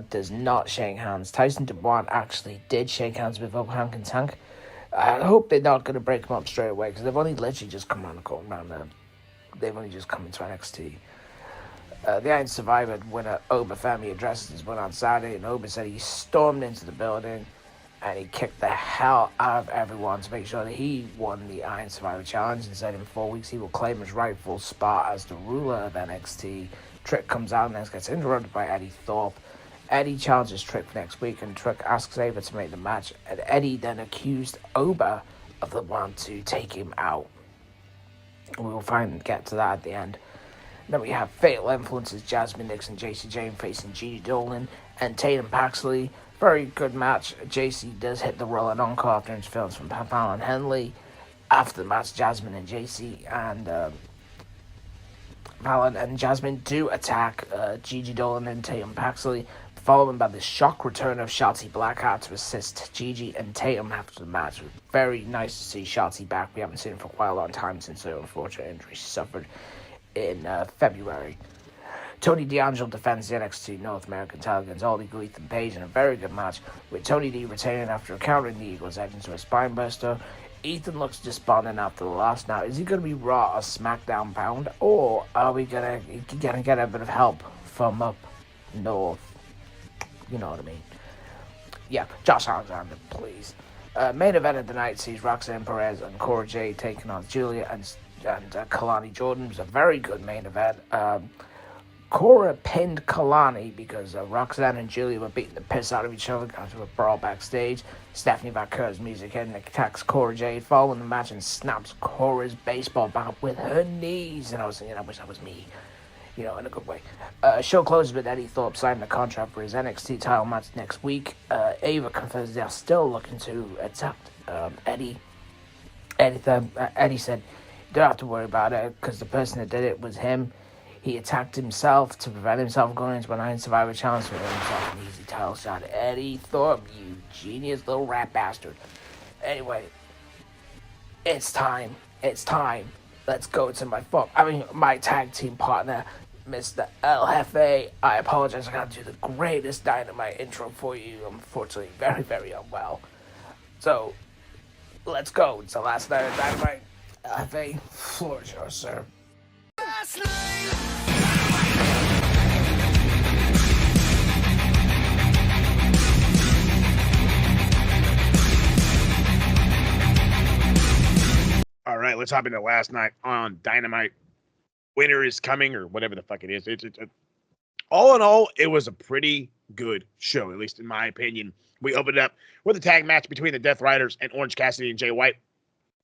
does not shake hands. Tyson DeBron actually did shake hands with Hank and Tank. I hope they're not going to break them up straight away, because they've only literally just come around the corner. They've only just come into NXT. The Iron Survivor winner Oba Femi addresses his win on Saturday, and Oba said he stormed into the building and he kicked the hell out of everyone to make sure that he won the Iron Survivor Challenge, and said in 4 weeks he will claim his rightful spot as the ruler of NXT. Trick comes out and then gets interrupted by Eddie Thorpe. Eddie challenges Trick next week, and Trick asks Ava to make the match, and Eddie then accused Oba of the one to take him out. We will get to that at the end. Then we have Fatal Influences, Jasmine Nixon, JC Jane facing Gigi Dolan and Tatum Paxley. Very good match. JC does hit the rolling encore after interference from Fallon Henley. After the match, Jasmine and JC and Fallon and Jasmine do attack Gigi Dolan and Tatum Paxley, followed by the shock return of Shotzi Blackheart to assist Gigi and Tatum after the match. It was very nice to see Shotzi back. We haven't seen her for quite a long time since her unfortunate injury she suffered in February. Tony D'Angelo defends the NXT North American title against All Eagle Ethan Page in a very good match, with Tony D retaining after countering the Eagle's edge into a spinebuster. Ethan looks despondent after the loss. Now, is he going to be Raw or SmackDown bound, or are we going to get a bit of help from up north? You know what I mean? Yeah, Josh Alexander, please. Main event of the night sees Roxanne Perez and Cora Jade taking on Julia and Kalani Jordan. It was a very good main event. Cora pinned Kalani because Roxanne and Julia were beating the piss out of each other, got into a brawl backstage. Stephanie Vaquer's music hit and attacks Cora Jade following the match and snaps Cora's baseball bat with her knees. And I was thinking, I wish that was me, in a good way. Show closes with Eddie Thorpe signing the contract for his NXT title match next week. Ava confirms they are still looking to attack Eddie. Eddie said, you don't have to worry about it, because the person that did it was him. He attacked himself to prevent himself going into an Iron Survivor Challenge to win himself an easy title shot. Eddie Thorpe, you genius little rat bastard. Anyway, it's time. Let's go to my tag team partner, Mr. El Jefe. I apologize, I gotta do the greatest Dynamite intro for you. I'm unfortunately very, very unwell. So, let's go. It's the last night of Dynamite. El Jefe, floor is yours, sir. Last night. All right, let's hop into last night on Dynamite. Winter is coming, or whatever the fuck it is. All in all, it was a pretty good show, at least in my opinion. We opened up with a tag match between the Death Riders and Orange Cassidy and Jay White,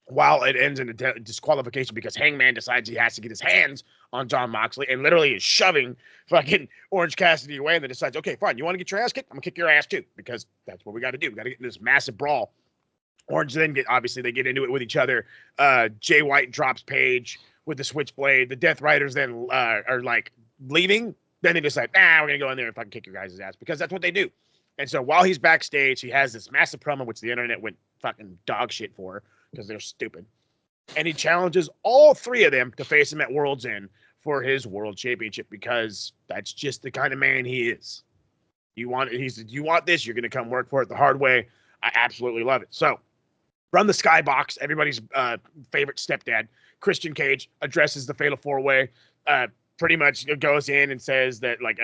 while it ends in a disqualification because Hangman decides he has to get his hands on Jon Moxley and literally is shoving fucking Orange Cassidy away, and then decides, okay, fine, you want to get your ass kicked? I'm going to kick your ass too, because that's what we got to do. We got to get in this massive brawl. Orange then they get into it with each other. Jay White drops Paige with the switchblade. The Death Riders then are like leaving. Then they decide, we're gonna go in there and fucking kick your guys' ass, because that's what they do. And so while he's backstage, he has this massive promo, which the internet went fucking dog shit for because they're stupid. And he challenges all three of them to face him at World's End for his world championship, because that's just the kind of man he is. You want this, you're gonna come work for it the hard way. I absolutely love it. So from the skybox, everybody's favorite stepdad, Christian Cage, addresses the Fatal 4-Way. Pretty much goes in and says that, like,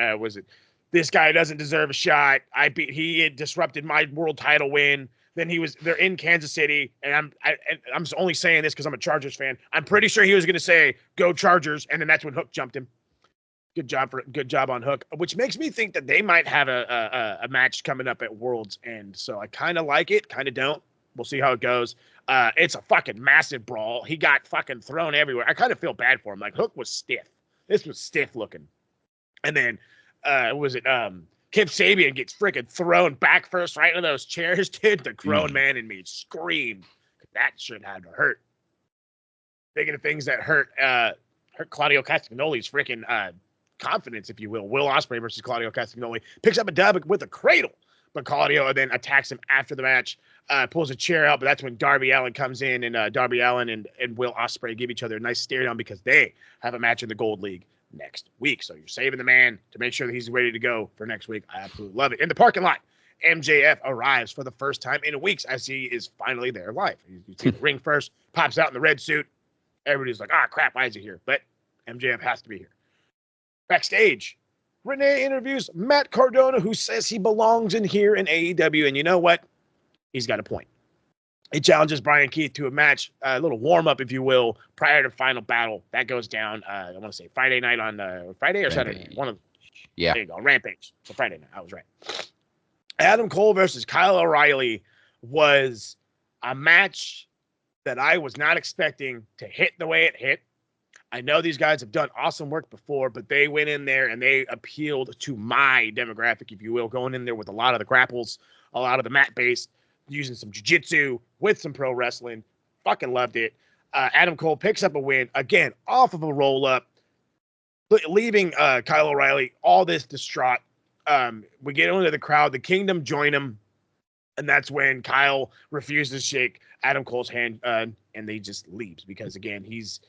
this guy doesn't deserve a shot. He disrupted my world title win. Then they're in Kansas City, and I'm only saying this because I'm a Chargers fan. I'm pretty sure he was going to say, "Go Chargers," and then that's when Hook jumped him. Good job on Hook, which makes me think that they might have a match coming up at World's End. So I kind of like it, kind of don't. We'll see how it goes. It's a fucking massive brawl. He got fucking thrown everywhere. I kind of feel bad for him. Like, Hook was stiff. This was stiff looking. And then, Kip Sabian gets freaking thrown back first right into those chairs, dude. The grown man in me screamed. That shit had to hurt. Speaking of things that hurt Claudio Castagnoli's freaking confidence, if you will. Will Ospreay versus Claudio Castagnoli picks up a dub with a cradle. But Claudio then attacks him after the match, pulls a chair out, but that's when Darby Allin comes in, and Darby Allin and Will Ospreay give each other a nice stare down because they have a match in the Gold League next week. So you're saving the man to make sure that he's ready to go for next week. I absolutely love it. In the parking lot, MJF arrives for the first time in weeks as he is finally there live. You see the ring first, pops out in the red suit. Everybody's like, crap, why is he here? But MJF has to be here. Backstage, Renee interviews Matt Cardona, who says he belongs in here in AEW. And you know what? He's got a point. He challenges Brian Keith to a match, a little warm-up, if you will, prior to Final Battle. That goes down, I want to say, Friday night on Friday or Saturday? Yeah. There you go, Rampage. So Friday night, I was right. Adam Cole versus Kyle O'Reilly was a match that I was not expecting to hit the way it hit. I know these guys have done awesome work before, but they went in there and they appealed to my demographic, if you will, going in there with a lot of the grapples, a lot of the mat base, using some jiu-jitsu with some pro wrestling. Fucking loved it. Adam Cole picks up a win, again, off of a roll-up, leaving Kyle O'Reilly all this distraught. We get into the crowd. The Kingdom join him, and that's when Kyle refuses to shake Adam Cole's hand, and they just leaves because, again, he's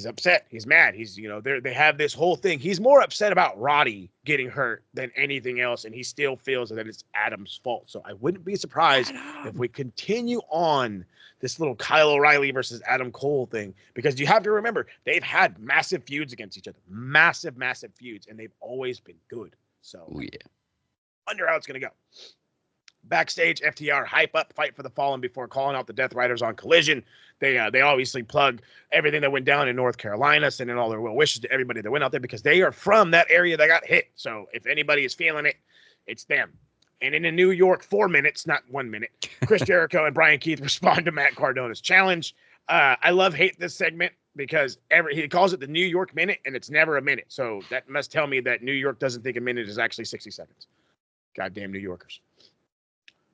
upset. He's mad. They have this whole thing. He's more upset about Roddy getting hurt than anything else, and he still feels that it's Adam's fault. So I wouldn't be surprised if we continue on this little Kyle O'Reilly versus Adam Cole thing, because you have to remember, they've had massive feuds against each other. Massive, massive feuds, and they've always been good. So wonder how it's going to go. Backstage, FTR hype up Fight for the Fallen before calling out the Death Riders on Collision. They obviously plug everything that went down in North Carolina, sending all their well wishes to everybody that went out there because they are from that area that got hit. So if anybody is feeling it, it's them. And in a New York 4 minutes, not 1 minute, Chris Jericho and Brian Keith respond to Matt Cardona's challenge. I hate this segment because he calls it the New York minute, and it's never a minute. So that must tell me that New York doesn't think a minute is actually 60 seconds. Goddamn New Yorkers.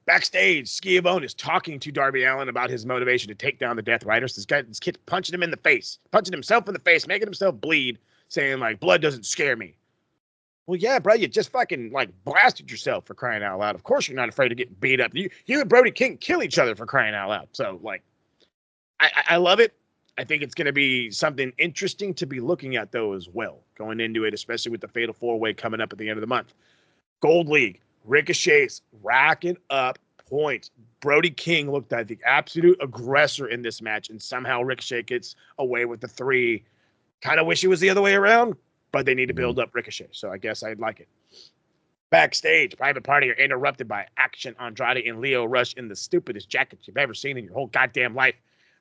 Backstage, Schiavone is talking to Darby Allin about his motivation to take down the Death Riders. This kid's punching him in the face, punching himself in the face, making himself bleed, saying, like, blood doesn't scare me. Well, yeah, bro, you just fucking, like, blasted yourself, for crying out loud. Of course you're not afraid to get beat up. You and Brody King kill each other, for crying out loud. So, like, I love it. I think it's going to be something interesting to be looking at, though, as well, going into it, especially with the Fatal 4-Way coming up at the end of the month. Gold League. Ricochet's racking up points. Brody King looked like the absolute aggressor in this match, and somehow Ricochet gets away with the 3. Kind of wish it was the other way around, but they need to build up Ricochet, so I guess I'd like it. Backstage, Private Party are interrupted by Action Andrade and Leo Rush in the stupidest jackets you've ever seen in your whole goddamn life.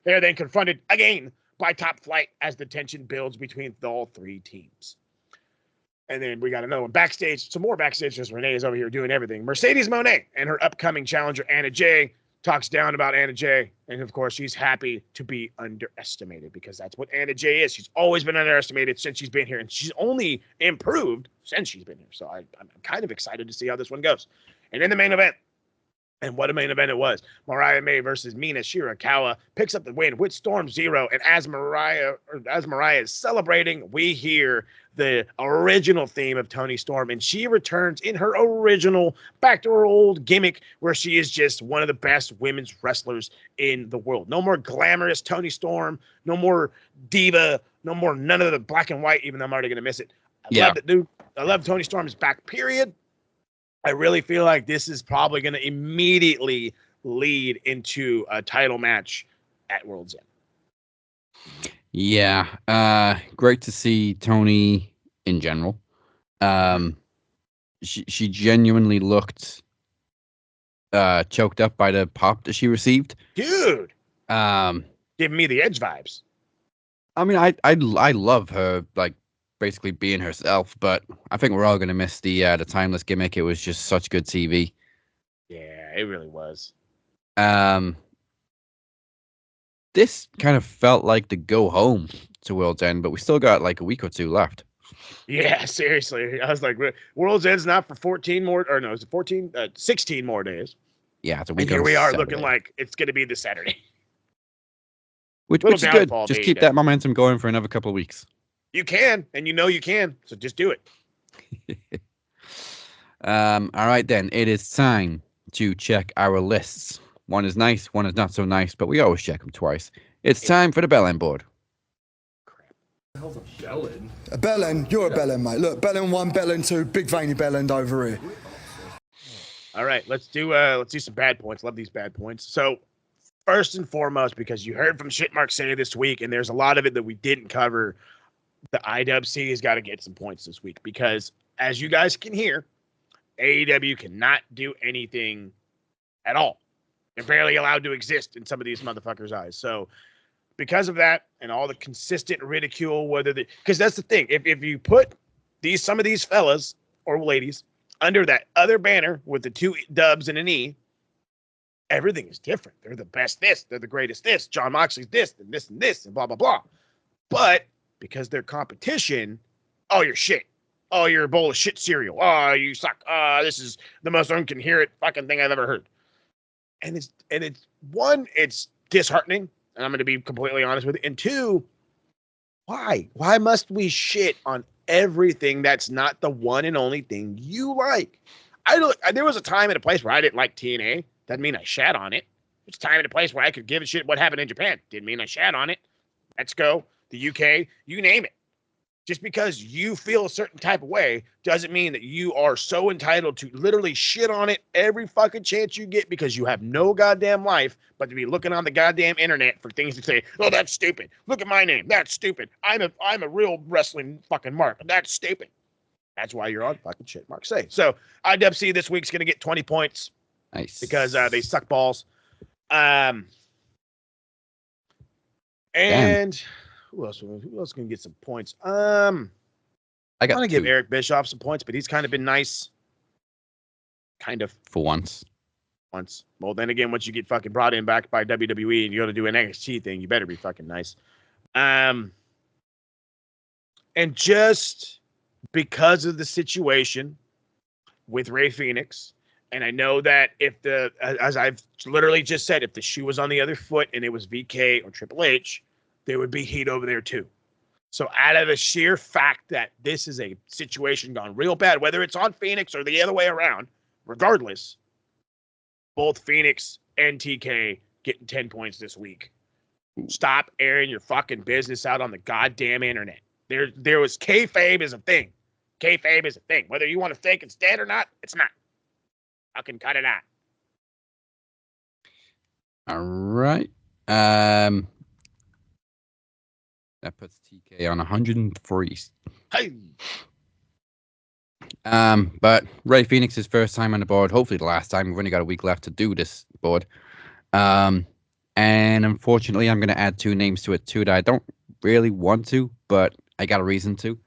They are then confronted again by Top Flight as the tension builds between all three teams. And then we got another one backstage. Some more backstage because Renee is over here doing everything. Mercedes Moné and her upcoming challenger, Anna Jay, talks down about Anna Jay. And, of course, she's happy to be underestimated because that's what Anna Jay is. She's always been underestimated since she's been here. And she's only improved since she's been here. So I'm kind of excited to see how this one goes. And in the main event, and what a main event it was. Mariah May versus Mina Shirakawa picks up the win with Storm Zero. And as Mariah is celebrating, we hear the original theme of Toni Storm. And she returns in her original, back to her old gimmick, where she is just one of the best women's wrestlers in the world. No more glamorous Toni Storm. No more diva. No more none of the black and white, even though I'm already going to miss it. I love it, dude. I love Toni Storm's back, period. I really feel like this is probably going to immediately lead into a title match at World's End. Yeah, great to see Toni in general. She genuinely looked choked up by the pop that she received. Dude, giving me the Edge vibes. I mean, I love her, like, basically being herself, but I think we're all going to miss the timeless gimmick. It was just such good TV. Yeah, it really was. This kind of felt like the go home to World's End, but we still got like a week or two left. Yeah, seriously. I was like, World's End's not for 14 more, or no, is it 14? 16 more days. Yeah, it's a week. And here we are looking like it's going to be this Saturday. Which is good. Just keep that momentum going for another couple of weeks. You can, and you know you can, so just do it. All right, then. It is time to check our lists. One is nice, one is not so nice, but we always check them twice. It's time for the bell end board. A bellend? A bellend? You're a bellend, mate. Look, bellend 1, bellend 2, big veiny bellend over here. All right, let's do some bad points. Love these bad points. So, first and foremost, because you heard from Shitmark City this week, and there's a lot of it that we didn't cover, the IWC has got to get some points this week because, as you guys can hear, AEW cannot do anything at all. They're barely allowed to exist in some of these motherfuckers' eyes. So, because of that and all the consistent ridicule, because that's the thing, if you put some of these fellas or ladies under that other banner with the 2 dubs and an E, everything is different. They're the best this, they're the greatest this, John Moxley's this, and blah, blah, blah. But because they're competition, oh, you're shit. Oh, you're a bowl of shit cereal. Oh, you suck. This is the most uncoherent fucking thing I've ever heard. And it's disheartening, and I'm going to be completely honest with you. And 2, why? Why must we shit on everything that's not the one and only thing you like? There was a time and a place where I didn't like TNA. Doesn't mean I shat on it. There's a time and a place where I could give a shit what happened in Japan. Didn't mean I shat on it. Let's go. The UK, you name it. Just because you feel a certain type of way doesn't mean that you are so entitled to literally shit on it every fucking chance you get because you have no goddamn life but to be looking on the goddamn internet for things to say, oh, that's stupid. Look at my name. That's stupid. I'm a real wrestling fucking mark. That's stupid. That's why you're on fucking shit, Mark Say. So IWC this week's going to get 20 points. Nice. Because they suck balls. And who else can get some points? I want to give Eric Bischoff some points, but he's kind of been nice. Kind of. For once. Well, then again, once you get fucking brought in back by WWE and you go to do an NXT thing, you better be fucking nice. And just because of the situation with Rey Fenix, and I know that as I've literally just said, if the shoe was on the other foot and it was VK or Triple H, there would be heat over there too. So out of the sheer fact that this is a situation gone real bad, whether it's on Phoenix or the other way around, regardless, both Phoenix and TK getting 10 points this week. Stop airing your fucking business out on the goddamn internet. There was kayfabe is a thing. Kayfabe is a thing. Whether you want to think it's dead or not, it's not. I can cut it out. All right. That puts TK on 103. Hey. But Rey Fenix's first time on the board, hopefully the last time. We've only got a week left to do this board. And And unfortunately, I'm going to add 2 names to it too that I don't really want to, but I got a reason to.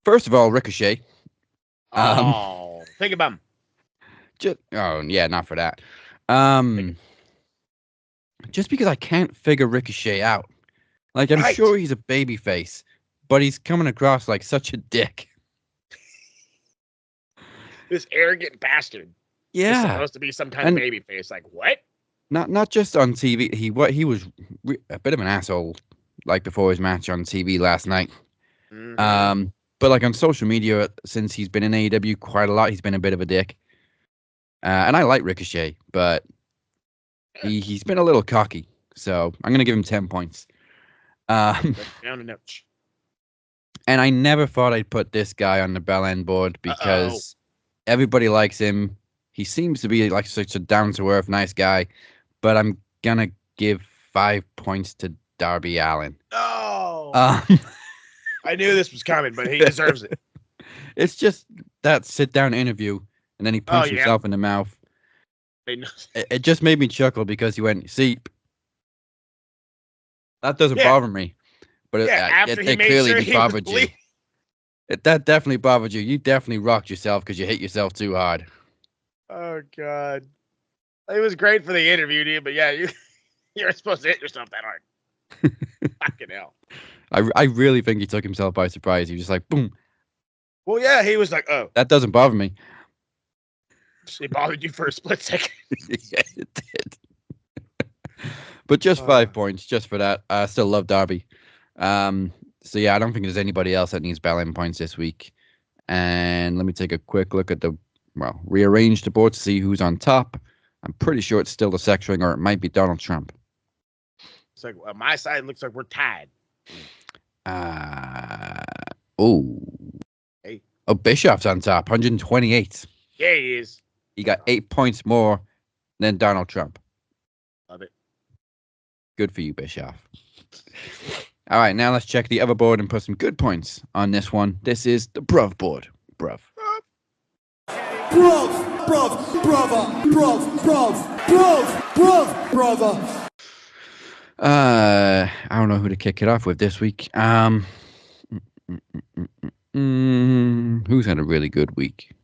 First of all, Ricochet. Think about him. Not for that. Just because I can't figure Ricochet out. Like, I'm sure he's a babyface, but he's coming across like such a dick. This arrogant bastard. Yeah. Is supposed to be some kind of babyface. Like, what? Not just on TV. He was a bit of an asshole, like before his match on TV last night. Mm-hmm. But like on social media, since he's been in AEW quite a lot, he's been a bit of a dick. And I like Ricochet, but he's been a little cocky. So I'm gonna give him 10 points. Down a notch. And I never thought I'd put this guy on the bell end board because everybody likes him. He seems to be like such a down to earth, nice guy. But I'm gonna give 5 points to Darby Allin. Oh, I knew this was coming, but he deserves it. It's just that sit down interview, and then he punched himself in the mouth. It just made me chuckle because he went, "See, that doesn't bother me," but it clearly bothered you. That definitely bothered you. You definitely rocked yourself because you hit yourself too hard. Oh God. It was great for the interview, dude, but yeah, you're supposed to hit yourself that hard. Fucking hell. I really think he took himself by surprise. He was just like, boom. Well, yeah, he was like, oh. That doesn't bother me. It bothered you for a split second. Yeah, it did. But just 5 points, just for that. I still love Darby. So yeah, I don't think there's anybody else that needs bell end points this week. And let me take a quick look at rearrange the board to see who's on top. I'm pretty sure it's still the sex ring, or it might be Donald Trump. It's like my side looks like we're tied. Bischoff's on top, 128. Yeah, he is. He got 8 points more than Donald Trump. Love it. Good for you, Bischoff. All right, now let's check the other board and put some good points on this one. This is the Bruv board. Bruv. Brother. I don't know who to kick it off with this week. Who's had a really good week?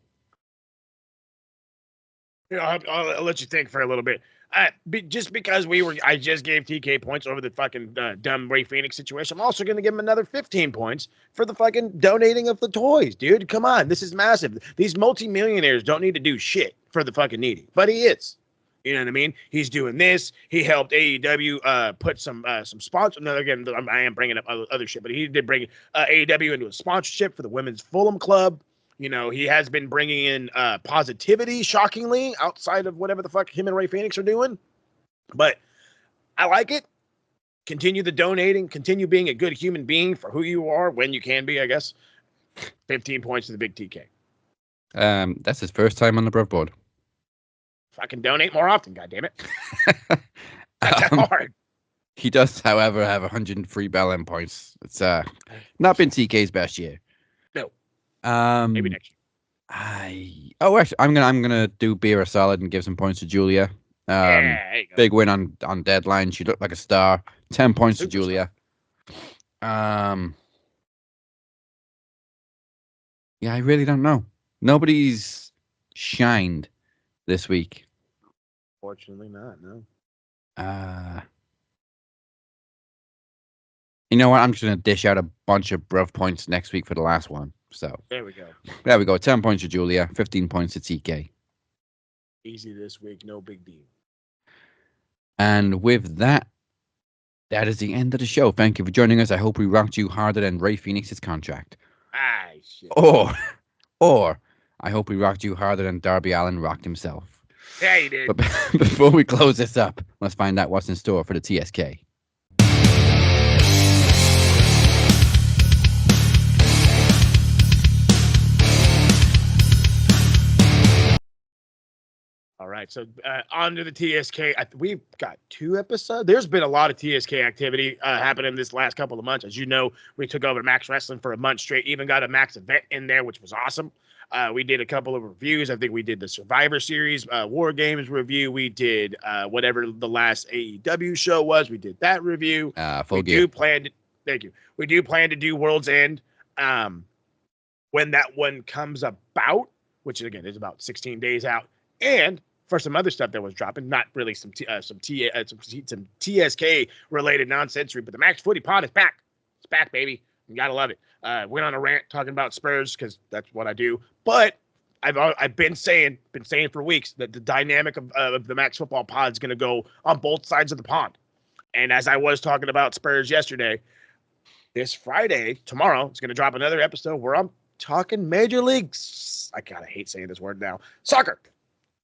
Yeah, I'll let you think for a little bit. Just because I just gave TK points over the fucking dumb Rey Fenix situation, I'm also going to give him another 15 points for the fucking donating of the toys, dude. Come on, this is massive. These multimillionaires don't need to do shit for the fucking needy, but he is. You know what I mean? He's doing this. He helped AEW put some sponsor. No, again, I am bringing up other shit, but he did bring AEW into a sponsorship for the Women's Fulham Club. You know, he has been bringing in positivity, shockingly, outside of whatever the fuck him and Rey Fenix are doing. But I like it. Continue the donating. Continue being a good human being for who you are when you can be, I guess. 15 points to the big TK. That's his first time on the Bruv board. Fucking donate more often, goddammit. That's hard. He does, however, have 103 bell end points. It's not been TK's best year. No. Maybe next year. Actually, I'm gonna do Beer a solid and give some points to Julia. There you go. Big win on Deadline. She looked like a star. 10 points to Julia. Yeah, I really don't know. Nobody's shined this week. Fortunately not, no. You know what? I'm just going to dish out a bunch of Bruv points next week for the last one. So there we go. There we go. 10 points to Julia, 15 points to TK. Easy this week, no big deal. And with that, that is the end of the show. Thank you for joining us. I hope we rocked you harder than Rey Fenix's contract. Shit. Or I hope we rocked you harder than Darby Allin rocked himself. Yeah, he did. But before we close this up, let's find out what's in store for the TSK. All right, so on to the TSK. We've got 2 episodes. There's been a lot of TSK activity happening this last couple of months. As you know, we took over Max Wrestling for a month straight. Even got a Max event in there, which was awesome. We did a couple of reviews. I think we did the Survivor Series War Games review. We did whatever the last AEW show was. We did that review. Full we gear. do plan to, thank you. We do plan to do World's End when that one comes about, which again is about 16 days out. And for some other stuff that was dropping, not really some TSK related nonsense, but the Max Footy Pod is back. It's back, baby. You gotta love it. Went on a rant talking about Spurs because that's what I do. But I've been saying for weeks that the dynamic of the Max Football Pod is going to go on both sides of the pond. And as I was talking about Spurs yesterday, this Friday, tomorrow, it's going to drop another episode where I'm talking Major Leagues. I kind of hate saying this word now. Soccer.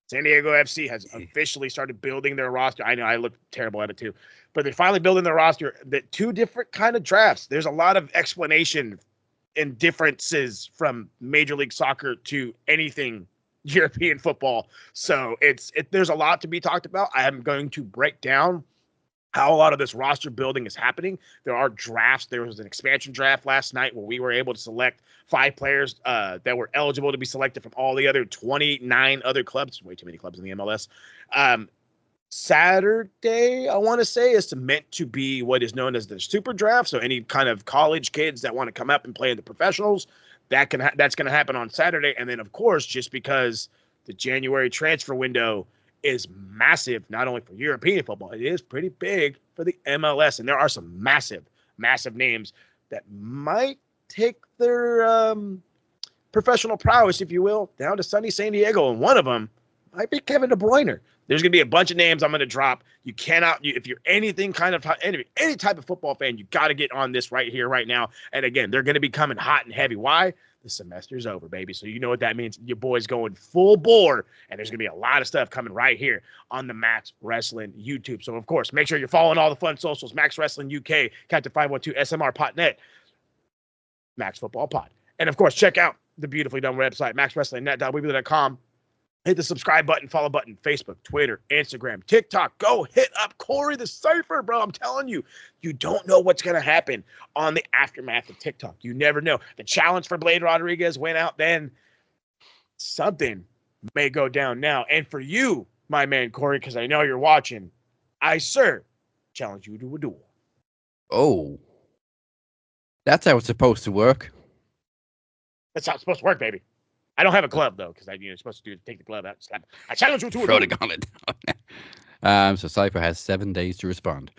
San Diego FC has officially started building their roster. I know I look terrible at it too, but they're finally building their roster. That two different kind of drafts. There's a lot of explanation and differences from Major League Soccer to anything European football. So there's a lot to be talked about. I am going to break down how a lot of this roster building is happening. There are drafts. There was an expansion draft last night where we were able to select 5 players that were eligible to be selected from all the other 29 other clubs. Way too many clubs in the MLS. Saturday, I want to say, is meant to be what is known as the super draft. So any kind of college kids that want to come up and play in the professionals, that's going to happen on Saturday. And then, of course, just because the January transfer window is massive, not only for European football, it is pretty big for the MLS. And there are some massive, massive names that might take their professional prowess, if you will, down to sunny San Diego. And one of them might be Kevin De Bruyne. There's going to be a bunch of names I'm going to drop. You cannot, if you're anything kind of, any type of football fan, you got to get on this right here, right now. And again, they're going to be coming hot and heavy. Why? The semester's over, baby. So you know what that means. Your boy's going full bore, and there's going to be a lot of stuff coming right here on the Max Wrestling YouTube. So, of course, make sure you're following all the fun socials, Max Wrestling UK, Captain 512, SMR.net, Max Football Pod. And, of course, check out the beautifully done website, maxwrestlingnet.weebly.com. Hit the subscribe button, follow button, Facebook, Twitter, Instagram, TikTok. Go hit up Corey the Cypher, bro. I'm telling you, you don't know what's going to happen on the aftermath of TikTok. You never know. The challenge for Blade Rodriguez went out then. Something may go down now. And for you, my man, Corey, because I know you're watching, I, sir, challenge you to a duel. Oh. That's how it's supposed to work. That's how it's supposed to work, baby. I don't have a glove, though, because you're supposed to take the glove out. Slap. I challenge you to a Throw duel. the gauntlet down. So Cypher has 7 days to respond.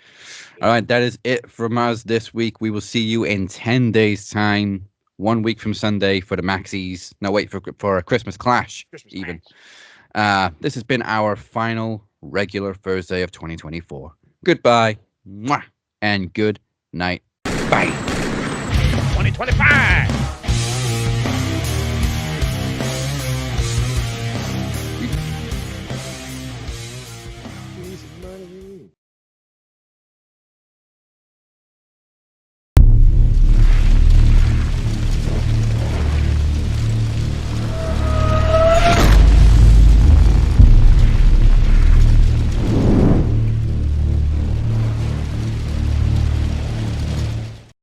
All right, that is it from us this week. We will see you in 10 days' time, 1 week from Sunday for the Maxies. No, wait, for a Christmas Clash, even. This has been our final regular Thursday of 2024. Goodbye, mwah, and good night. Bye. 2025.